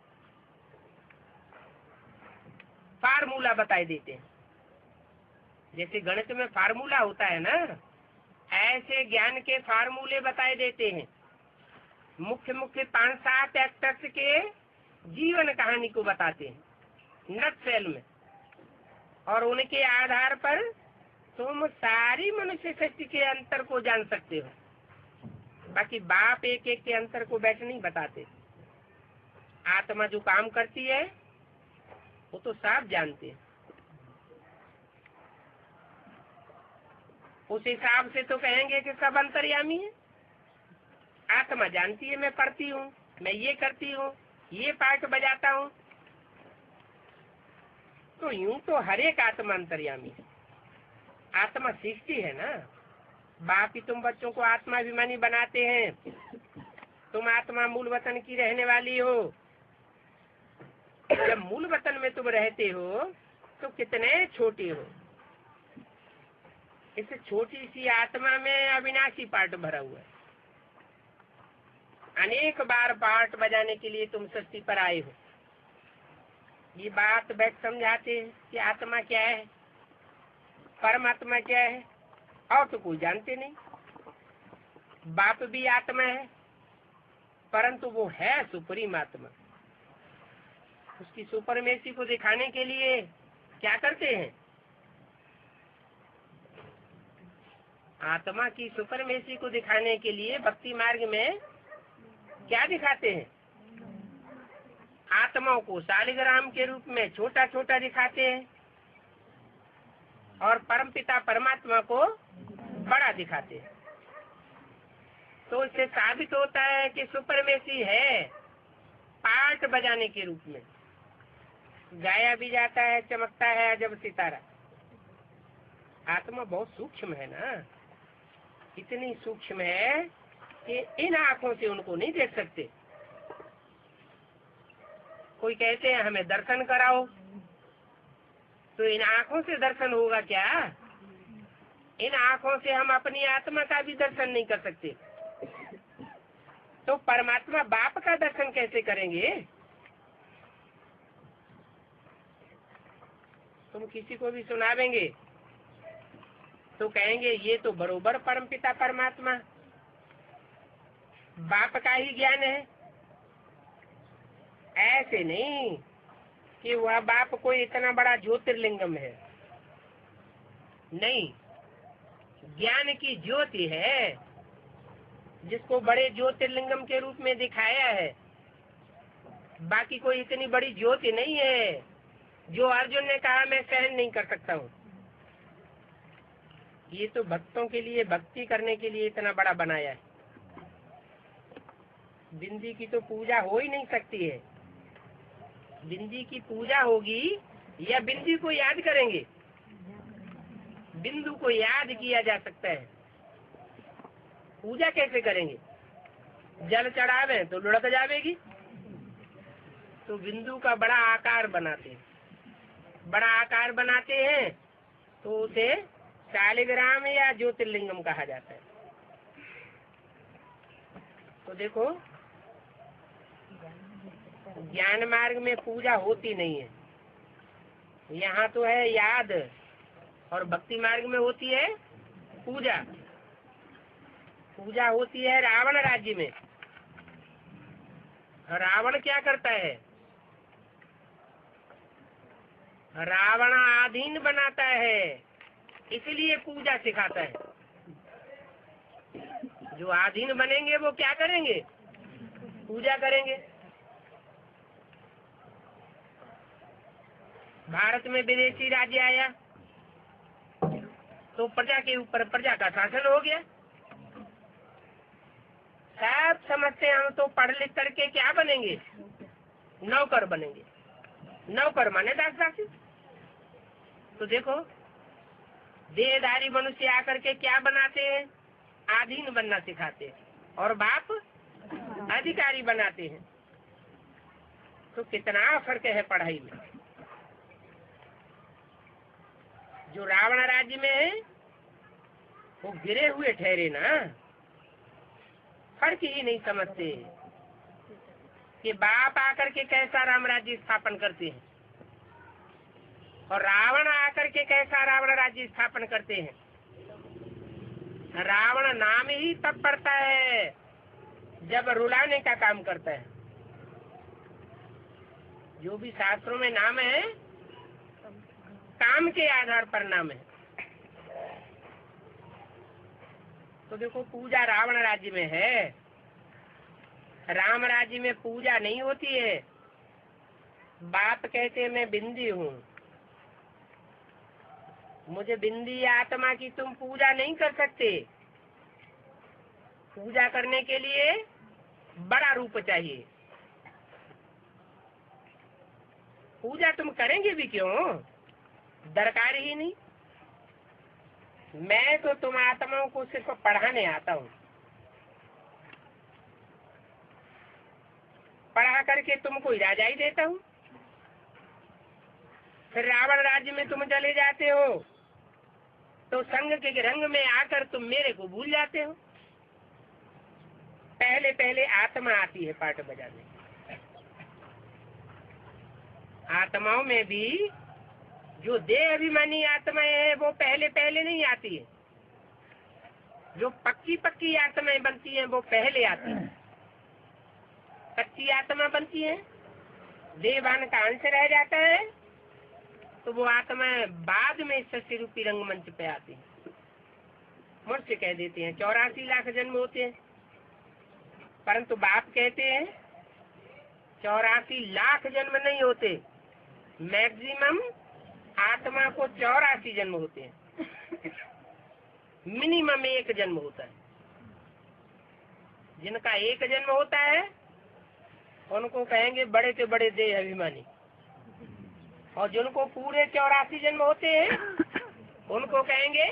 फार्मूला बताए देते हैं। जैसे गणित में फार्मूला होता है ना, ऐसे ज्ञान के फार्मूले बताए देते हैं। मुख्य मुख्य 5-7 एक्टर्स के जीवन कहानी को बताते हैं नटशेल में, और उनके आधार पर तुम सारी मनुष्य सृष्टि के अंतर को जान सकते हो। बाकी बाप एक एक के अंतर को बैठ नहीं बताते। आत्मा जो काम करती है वो तो सब जानते हैं। उस हिसाब से तो कहेंगे कि सब अंतर्यामी है। आत्मा जानती है मैं पढ़ती हूँ, मैं ये करती हूँ, ये पार्ट बजाता हूँ, तो यूं तो हर एक आत्मा अंतर्यामी है। आत्मा सीखती है ना। बाप ही तुम बच्चों को आत्माभिमानी बनाते हैं। तुम आत्मा मूल वतन की रहने वाली हो। जब मूल वतन में तुम रहते हो तो कितने छोटे हो। इस छोटी सी आत्मा में अविनाशी पार्ट भरा हुआ है। अनेक बार पार्ट बजाने के लिए तुम सृष्टि पर आए हो। ये बात बैठ समझाते हैं कि आत्मा क्या है, परमात्मा क्या है, और तो कोई जानते नहीं। बाप भी आत्मा है, परंतु वो है सुप्रीम आत्मा। उसकी सुपरमेसी को दिखाने के लिए क्या करते हैं? आत्मा की सुपरमेसी को दिखाने के लिए भक्ति मार्ग में क्या दिखाते हैं? आत्माओं को शालिग्राम के रूप में छोटा छोटा दिखाते हैं, और परमपिता परमात्मा को बड़ा दिखाते हैं। तो इससे साबित होता है कि सुपरमेसी है पार्ट बजाने के रूप में, गाया भी जाता है, चमकता है अजब सितारा। आत्मा बहुत सूक्ष्म है ना, इतनी सूक्ष्म है कि इन आंखों से उनको नहीं देख सकते। कोई कहते हैं हमें दर्शन कराओ, तो इन आंखों से दर्शन होगा क्या? इन आंखों से हम अपनी आत्मा का भी दर्शन नहीं कर सकते, तो परमात्मा बाप का दर्शन कैसे करेंगे? तुम किसी को भी सुनावेंगे तो कहेंगे ये तो बरोबर परमपिता परमात्मा बाप का ही ज्ञान है। ऐसे नहीं कि वह बाप कोई इतना बड़ा ज्योतिर्लिंगम है, नहीं, ज्ञान की ज्योति है जिसको बड़े ज्योतिर्लिंगम के रूप में दिखाया है। बाकी कोई इतनी बड़ी ज्योति नहीं है जो अर्जुन ने कहा मैं सहन नहीं कर सकता हूँ। ये तो भक्तों के लिए, भक्ति करने के लिए इतना बड़ा बनाया है। बिंदी की तो पूजा हो ही नहीं सकती है। बिंदी की पूजा होगी या बिंदी को याद करेंगे? बिंदु को याद किया जा सकता है, पूजा कैसे करेंगे? जल चढ़ावे तो लुढ़क जावेगी। तो बिंदु का बड़ा आकार बनाते हैं, बड़ा आकार बनाते हैं तो उसे शालिग्राम या ज्योतिर्लिंगम कहा जाता है। तो देखो, ज्ञान मार्ग में पूजा होती नहीं है, यहाँ तो है याद, और भक्ति मार्ग में होती है पूजा। पूजा होती है रावण राज्य में। रावण क्या करता है? रावण आधीन बनाता है, इसलिए पूजा सिखाता है। जो आधीन बनेंगे वो क्या करेंगे? पूजा करेंगे। भारत में विदेशी राज्य आया तो प्रजा के ऊपर प्रजा का शासन हो गया। सब समझते हम तो पढ़ लिख करके क्या बनेंगे? नौकर बनेंगे। नौकर माने दास दासी। तो देखो, देहधारी मनुष्य आकर के क्या बनाते हैं? आधीन बनना सिखाते हैं, और बाप अधिकारी बनाते हैं। तो कितना फर्क है पढ़ाई में। जो रावण राज्य में है वो गिरे हुए ठहरे ना, फर्क ही नहीं समझते कि बाप आकर के कैसा राम राज्य स्थापन करते हैं और रावण आकर के कैसा रावण राज्य स्थापन करते हैं। रावण नाम ही तब पड़ता है जब रुलाने का काम करता है। जो भी शास्त्रों में नाम है काम के आधार पर नाम है। तो देखो, पूजा रावण राज्य में है, राम राज्य में पूजा नहीं होती है। बाप कहते मैं बिंदी हूँ, मुझे बिंदी आत्मा की तुम पूजा नहीं कर सकते। पूजा करने के लिए बड़ा रूप चाहिए। पूजा तुम करेंगे भी क्यों? दरकार ही नहीं। मैं तो तुम आत्माओं को सिर्फ पढ़ाने आता हूँ, पढ़ा करके तुमको राजाई देता हूँ। फिर रावण राज्य में तुम चले जाते हो तो संग के रंग में आकर तुम मेरे को भूल जाते हो। पहले पहले आत्मा आती है पाठ बजाने। आत्माओं में भी जो देह अभिमानी आत्माएं हैं वो पहले पहले नहीं आती है। जो पक्की पक्की आत्माएं बनती हैं वो पहले आती है। कच्ची आत्मा बनती है, देहभान का अंश रह जाता है, तो वो आत्मा बाद में सस्य रूपी रंगमंच पे आती है। मनुष्य कह देते हैं 84 लाख जन्म होते हैं, परंतु बाप कहते हैं 84 लाख जन्म नहीं होते, मैक्सिमम आत्मा को 84 जन्म होते हैं, मिनिमम एक जन्म होता है। जिनका एक जन्म होता है उनको कहेंगे बड़े से बड़े देह अभिमानी, और जिनको पूरे 84 जन्म होते हैं उनको कहेंगे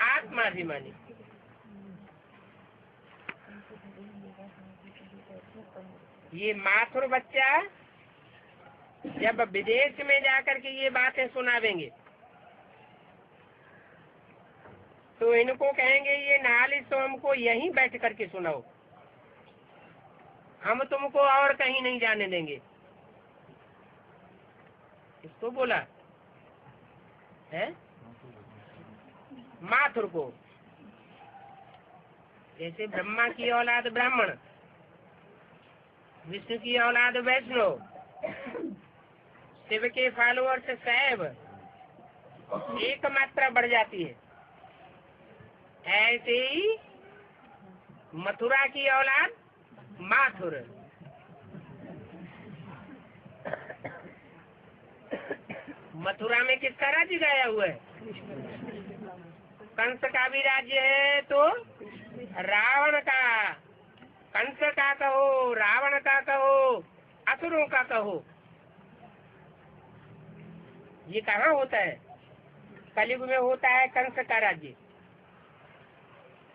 आत्माभिमानी। ये माथुर बच्चा जब विदेश में जाकर के ये बातें सुनावेंगे तो इनको कहेंगे ये नालिश तो हमको यहीं बैठ करके सुनाओ, हम तुमको और कहीं नहीं जाने देंगे। इसको बोला है माथुर को। जैसे ब्रह्मा की औलाद ब्राह्मण, विष्णु की औलाद वैष्णव, शिव के फॉलोअर्स शैव, एक मात्रा बढ़ जाती है। ऐसे ही मथुरा की औलाद माथुर। मथुरा में किसका राज्य गाया हुआ है? कंस का भी राज्य है तो रावण का, कंस का कहो, रावण का कहो, असुरों का कहो। ये कहाँ होता है? कलयुग में होता है कंस का राज्य,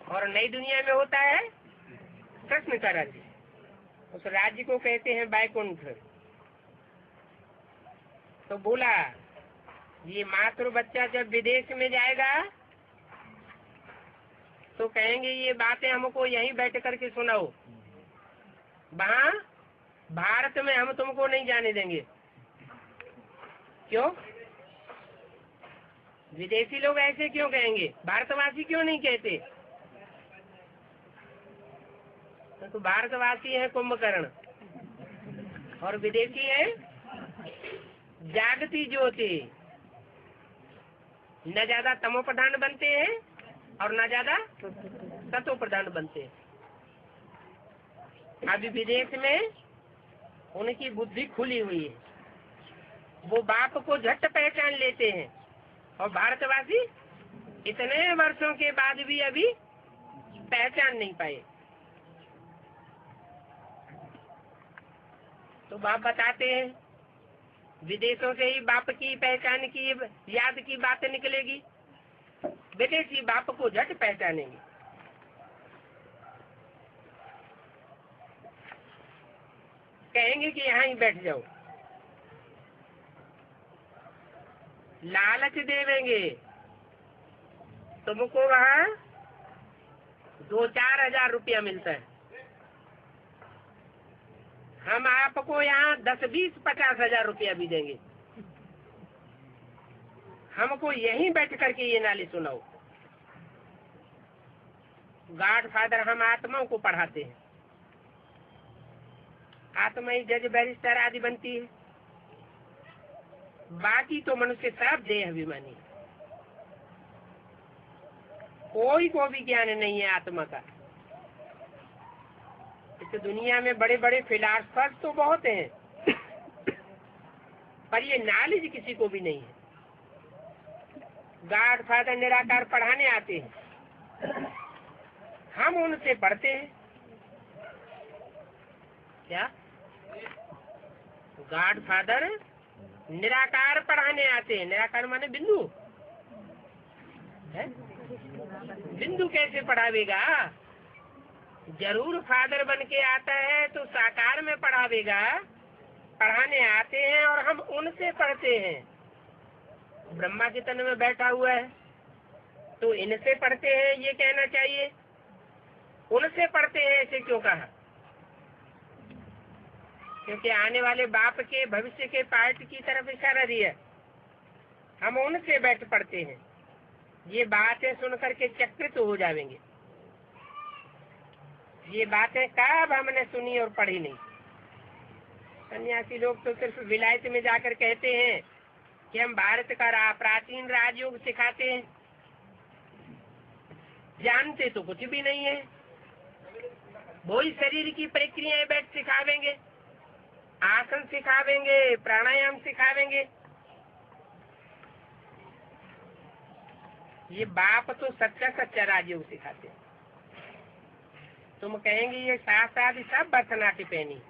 और नई दुनिया में होता है कृष्ण का राज्य। उस राज्य को कहते हैं बैकुंठ। तो बोला ये मातृ बच्चा जब विदेश में जाएगा तो कहेंगे ये बातें हमको यहीं बैठ करके सुनाओ, वहाँ भारत में हम तुमको नहीं जाने देंगे। क्यों? विदेशी लोग ऐसे क्यों कहेंगे? भारतवासी क्यों नहीं कहते? तो भारतवासी है कुंभकर्ण और विदेशी है जागती ज्योति। न ज्यादा तमो प्रधान बनते हैं और न ज्यादा सतो प्रधान बनते हैं। अभी विदेश में उनकी बुद्धि खुली हुई है, वो बाप को झट पहचान लेते हैं, और भारतवासी इतने वर्षों के बाद भी अभी पहचान नहीं पाए। तो बाप बताते हैं विदेशों से ही बाप की पहचान की याद की बातें निकलेगी, विदेशी बाप को झट पहचानेंगे। कहेंगे कि यहाँ ही बैठ जाओ, लालच देवेंगे तुमको। वहाँ 2-4 हजार रुपया मिलता है, हम आपको यहाँ 10-20-50 हजार रुपया भी देंगे। हमको यहीं बैठ करके ये नाली सुनाओ। गॉड फादर हम आत्माओं को पढ़ाते हैं, आत्मा ही जज बैरिस्टर आदि बनती है, बाकी तो मनुष्य सब देह अभिमानी। कोई को भी ज्ञान नहीं है आत्मा का। इस दुनिया में बड़े बड़े फिलासफर तो बहुत हैं, पर ये नॉलेज किसी को भी नहीं है। गॉड फादर निराकार पढ़ाने आते हैं, हम उनसे पढ़ते हैं। क्या? गॉड फादर निराकार पढ़ाने आते हैं। निराकार माने बिंदु है? बिंदु कैसे पढ़ावेगा? जरूर फादर बन के आता है तो साकार में पढ़ावेगा। पढ़ाने आते हैं और हम उनसे पढ़ते हैं। ब्रह्मा के तन में बैठा हुआ है तो इनसे पढ़ते हैं, ये कहना चाहिए। उनसे पढ़ते हैं ऐसे क्यों कहा? क्योंकि आने वाले बाप के भविष्य के पार्ट की तरफ इशारा दिया। हम उनसे बैठ पढ़ते हैं। ये बातें सुन करके चकित हो जाएंगे। ये बातें कब हमने सुनी और पढ़ी नहीं। सन्यासी लोग तो सिर्फ विलायत में जाकर कहते हैं कि हम भारत का प्राचीन राजयोग सिखाते हैं, जानते तो कुछ भी नहीं है। वही शरीर की प्रक्रियाएं बैठ सिखावेंगे, आसन सिखावेंगे, प्राणायाम सिखावेंगे। ये बाप तो सच्चा सच्चा राजयोग सिखाते हैं। तुम कहेंगे ये सास आदि सब बरसनाटी पहनी।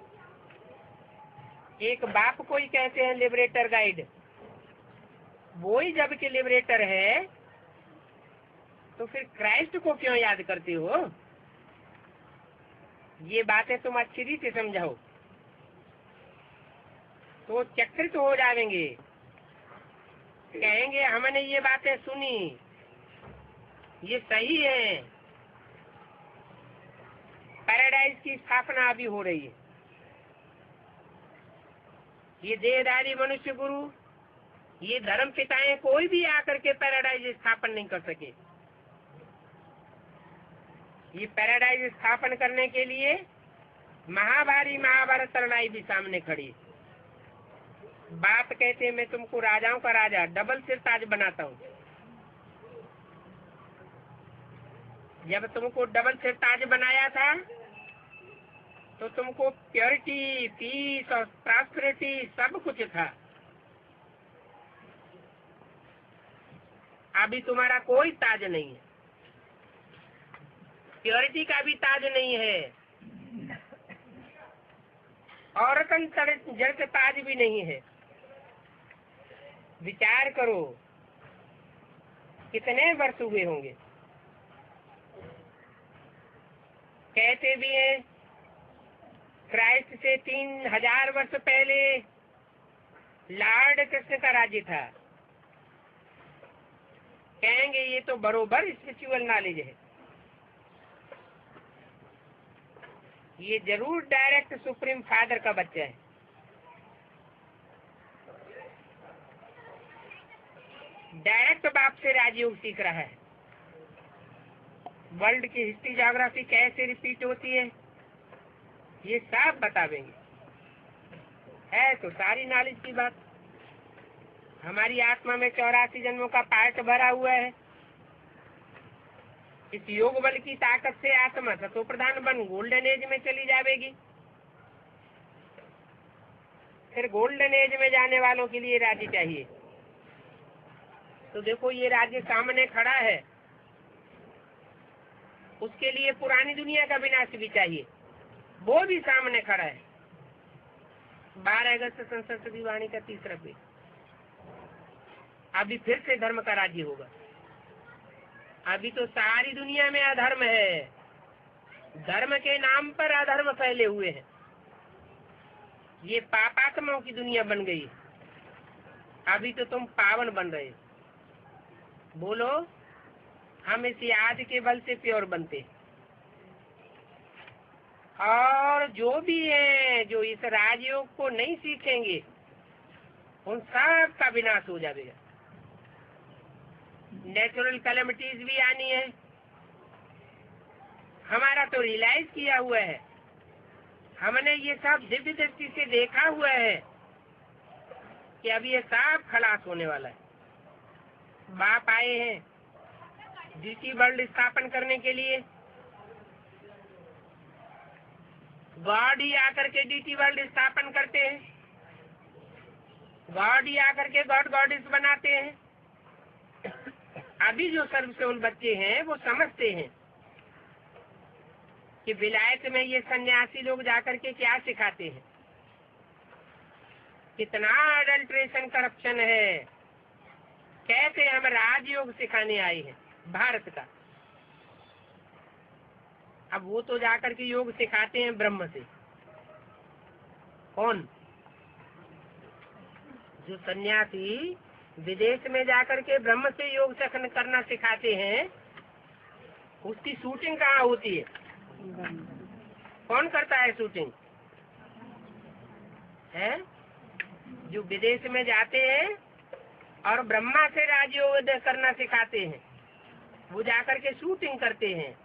एक बाप को ही कहते हैं लिबरेटर गाइड, वो ही जब के लिबरेटर है, तो फिर क्राइस्ट को क्यों याद करते हो? ये बातें तुम अच्छी रीति से समझाओ तो चक्रित हो जाएंगे। कहेंगे हमने ये बातें सुनी, ये सही है, पैराडाइज की स्थापना अभी हो रही है। ये देहधारी मनुष्य गुरु, ये धर्म पिताएं कोई भी आकर के पैराडाइज स्थापन नहीं कर सके। ये पैराडाइज स्थापन करने के लिए महाभारत शरणाई भी सामने खड़ी। बाप कहते मैं तुमको राजाओं का राजा डबल सिर ताज बनाता हूँ। जब तुमको डबल सिर ताज बनाया था तो तुमको प्योरिटी, पीस और प्रॉस्पेरिटी सब कुछ था। अभी तुम्हारा कोई ताज नहीं है, प्योरिटी का भी ताज नहीं है, और जड़ के ताज भी नहीं है। विचार करो कितने वर्ष हुए होंगे। कहते भी हैं क्राइस्ट से 3000 वर्ष पहले लॉर्ड कृष्ण का राज्य था। कहेंगे ये तो बरोबर स्पिरिचुअल नॉलेज है, ये जरूर डायरेक्ट सुप्रीम फादर का बच्चा है। डायरेक्ट बाप से राजयोग सीख रहा है। वर्ल्ड की हिस्ट्री ज्योग्राफी कैसे रिपीट होती है ये सब बतावेंगे। है तो सारी नॉलेज की बात। हमारी आत्मा में 84 जन्मों का पार्ट भरा हुआ है। इस योग बल की ताकत से आत्मा सतो प्रधान बन गोल्डन एज में चली जाएगी। फिर गोल्डन एज में जाने वालों के लिए राज्य चाहिए। तो देखो ये राज्य सामने खड़ा है, उसके लिए पुरानी दुनिया का विनाश भी चाहिए, वो भी सामने खड़ा है। 12 अगस्त संसद वाणी का 3रा पेज। अभी फिर से धर्म का राज्य होगा। अभी तो सारी दुनिया में अधर्म है, धर्म के नाम पर अधर्म फैले हुए हैं। ये पापात्माओं की दुनिया बन गई। अभी तो तुम पावन बन रहे। बोलो हम इस याद के बल से प्योर बनते, और जो भी है जो इस राजयोग को नहीं सीखेंगे उन सब का विनाश हो जाएगा। नेचुरल कैलेमिटीज भी आनी है। हमारा तो रियलाइज किया हुआ है, हमने ये सब दिव्य दृष्टि से देखा हुआ है कि अब ये सब खलास होने वाला है। बाप आए हैं डीटी वर्ल्ड स्थापन करने के लिए। गॉड ही आकर के डीटी वर्ल्ड स्थापन करते हैं, गॉड ही आकर के गॉड गॉडेस बनाते हैं। अभी जो सर्वसोल बच्चे हैं वो समझते हैं कि विलायत में ये सन्यासी लोग जाकर के क्या सिखाते हैं, कितना अडल्ट्रेशन करप्शन है। कहते हम राजयोग सिखाने आए हैं भारत का। अब वो तो जाकर के योग सिखाते हैं ब्रह्म से। कौन? जो सन्यासी विदेश में जाकर के ब्रह्म से योग करना सिखाते हैं, उसकी शूटिंग कहाँ होती है? कौन करता है शूटिंग? है जो विदेश में जाते हैं और ब्रह्मा से राजयोग करना सिखाते हैं, वो जाकर के शूटिंग करते हैं।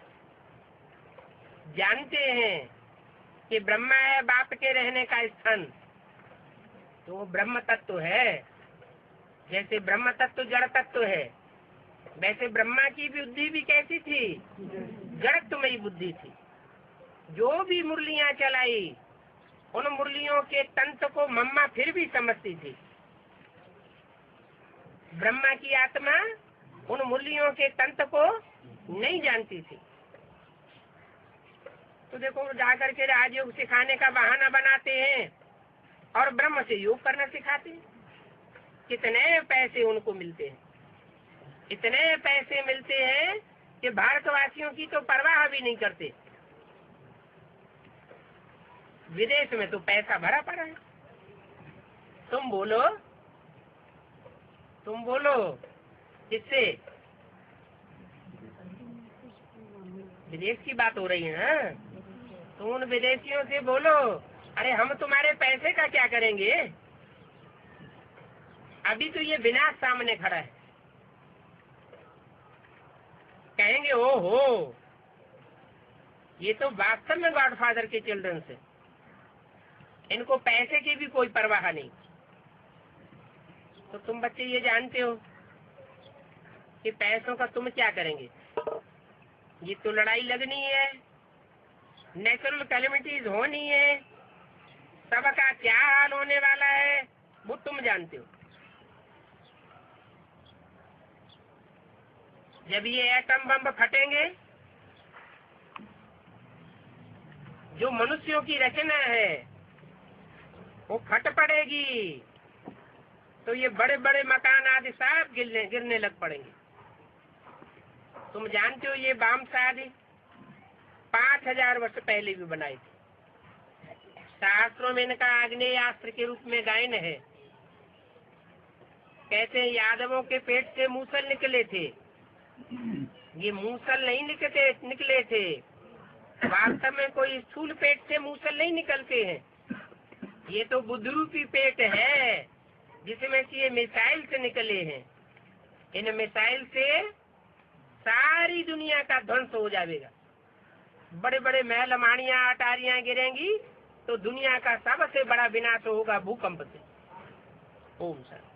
जानते हैं कि ब्रह्मा है बाप के रहने का स्थान, तो वो ब्रह्म तत्व है। जैसे ब्रह्म तत्व जड़ तत्व है, वैसे ब्रह्मा की बुद्धि भी कैसी थी? जड़त्वमयी बुद्धि थी। जो भी मुरलियां चलाई उन मुरलियों के तंत्र को मम्मा फिर भी समझती थी। ब्रह्मा की आत्मा उन मुरलियों के तंत्र को नहीं जानती थी। तो देखो जाकर के राजयोग सिखाने का बहाना बनाते हैं और ब्रह्म से योग करना सिखाते हैं। कितने पैसे उनको मिलते हैं, इतने पैसे मिलते हैं कि भारतवासियों की तो परवाह भी नहीं करते। विदेश में तो पैसा भरा पड़ा है। तुम बोलो किससे? विदेश की बात हो रही है ना, तो उन विदेशियों से बोलो, अरे हम तुम्हारे पैसे का क्या करेंगे? अभी तो ये विनाश सामने खड़ा है। कहेंगे ओ हो, ये तो वास्तव में गॉडफादर के चिल्ड्रन से, इनको पैसे की भी कोई परवाह नहीं। तो तुम बच्चे ये जानते हो कि पैसों का तुम क्या करेंगे? ये तो लड़ाई लगनी है, नेचुरल कैलेमिटीज होनी है, सबका क्या हाल होने वाला है वो तुम जानते हो। जब ये एटम बम फटेंगे, जो मनुष्यों की रचना है वो फट पड़ेगी, तो ये बड़े बड़े मकान आदि सब गिरने लग पड़ेंगे। तुम जानते हो ये बम शायद 5000 वर्ष पहले भी बनाए थे। शास्त्रों में इनका आग्नेयास्त्र के रूप में गायन है। कहते हैं यादवों के पेट से मूसल निकले थे। ये मूसल नहीं निकले थे, वास्तव में कोई स्थूल पेट से मूसल नहीं निकलते हैं। ये तो बुद्धरूपी पेट है जिसमें से ये मिसाइल से निकले हैं। इन मिसाइल से सारी दुनिया का ध्वंस हो जाएगा। बड़े बड़े महल माड़ियां अटारियां गिरेंगी तो दुनिया का सबसे बड़ा विनाश होगा भूकंप से। ओम शांति।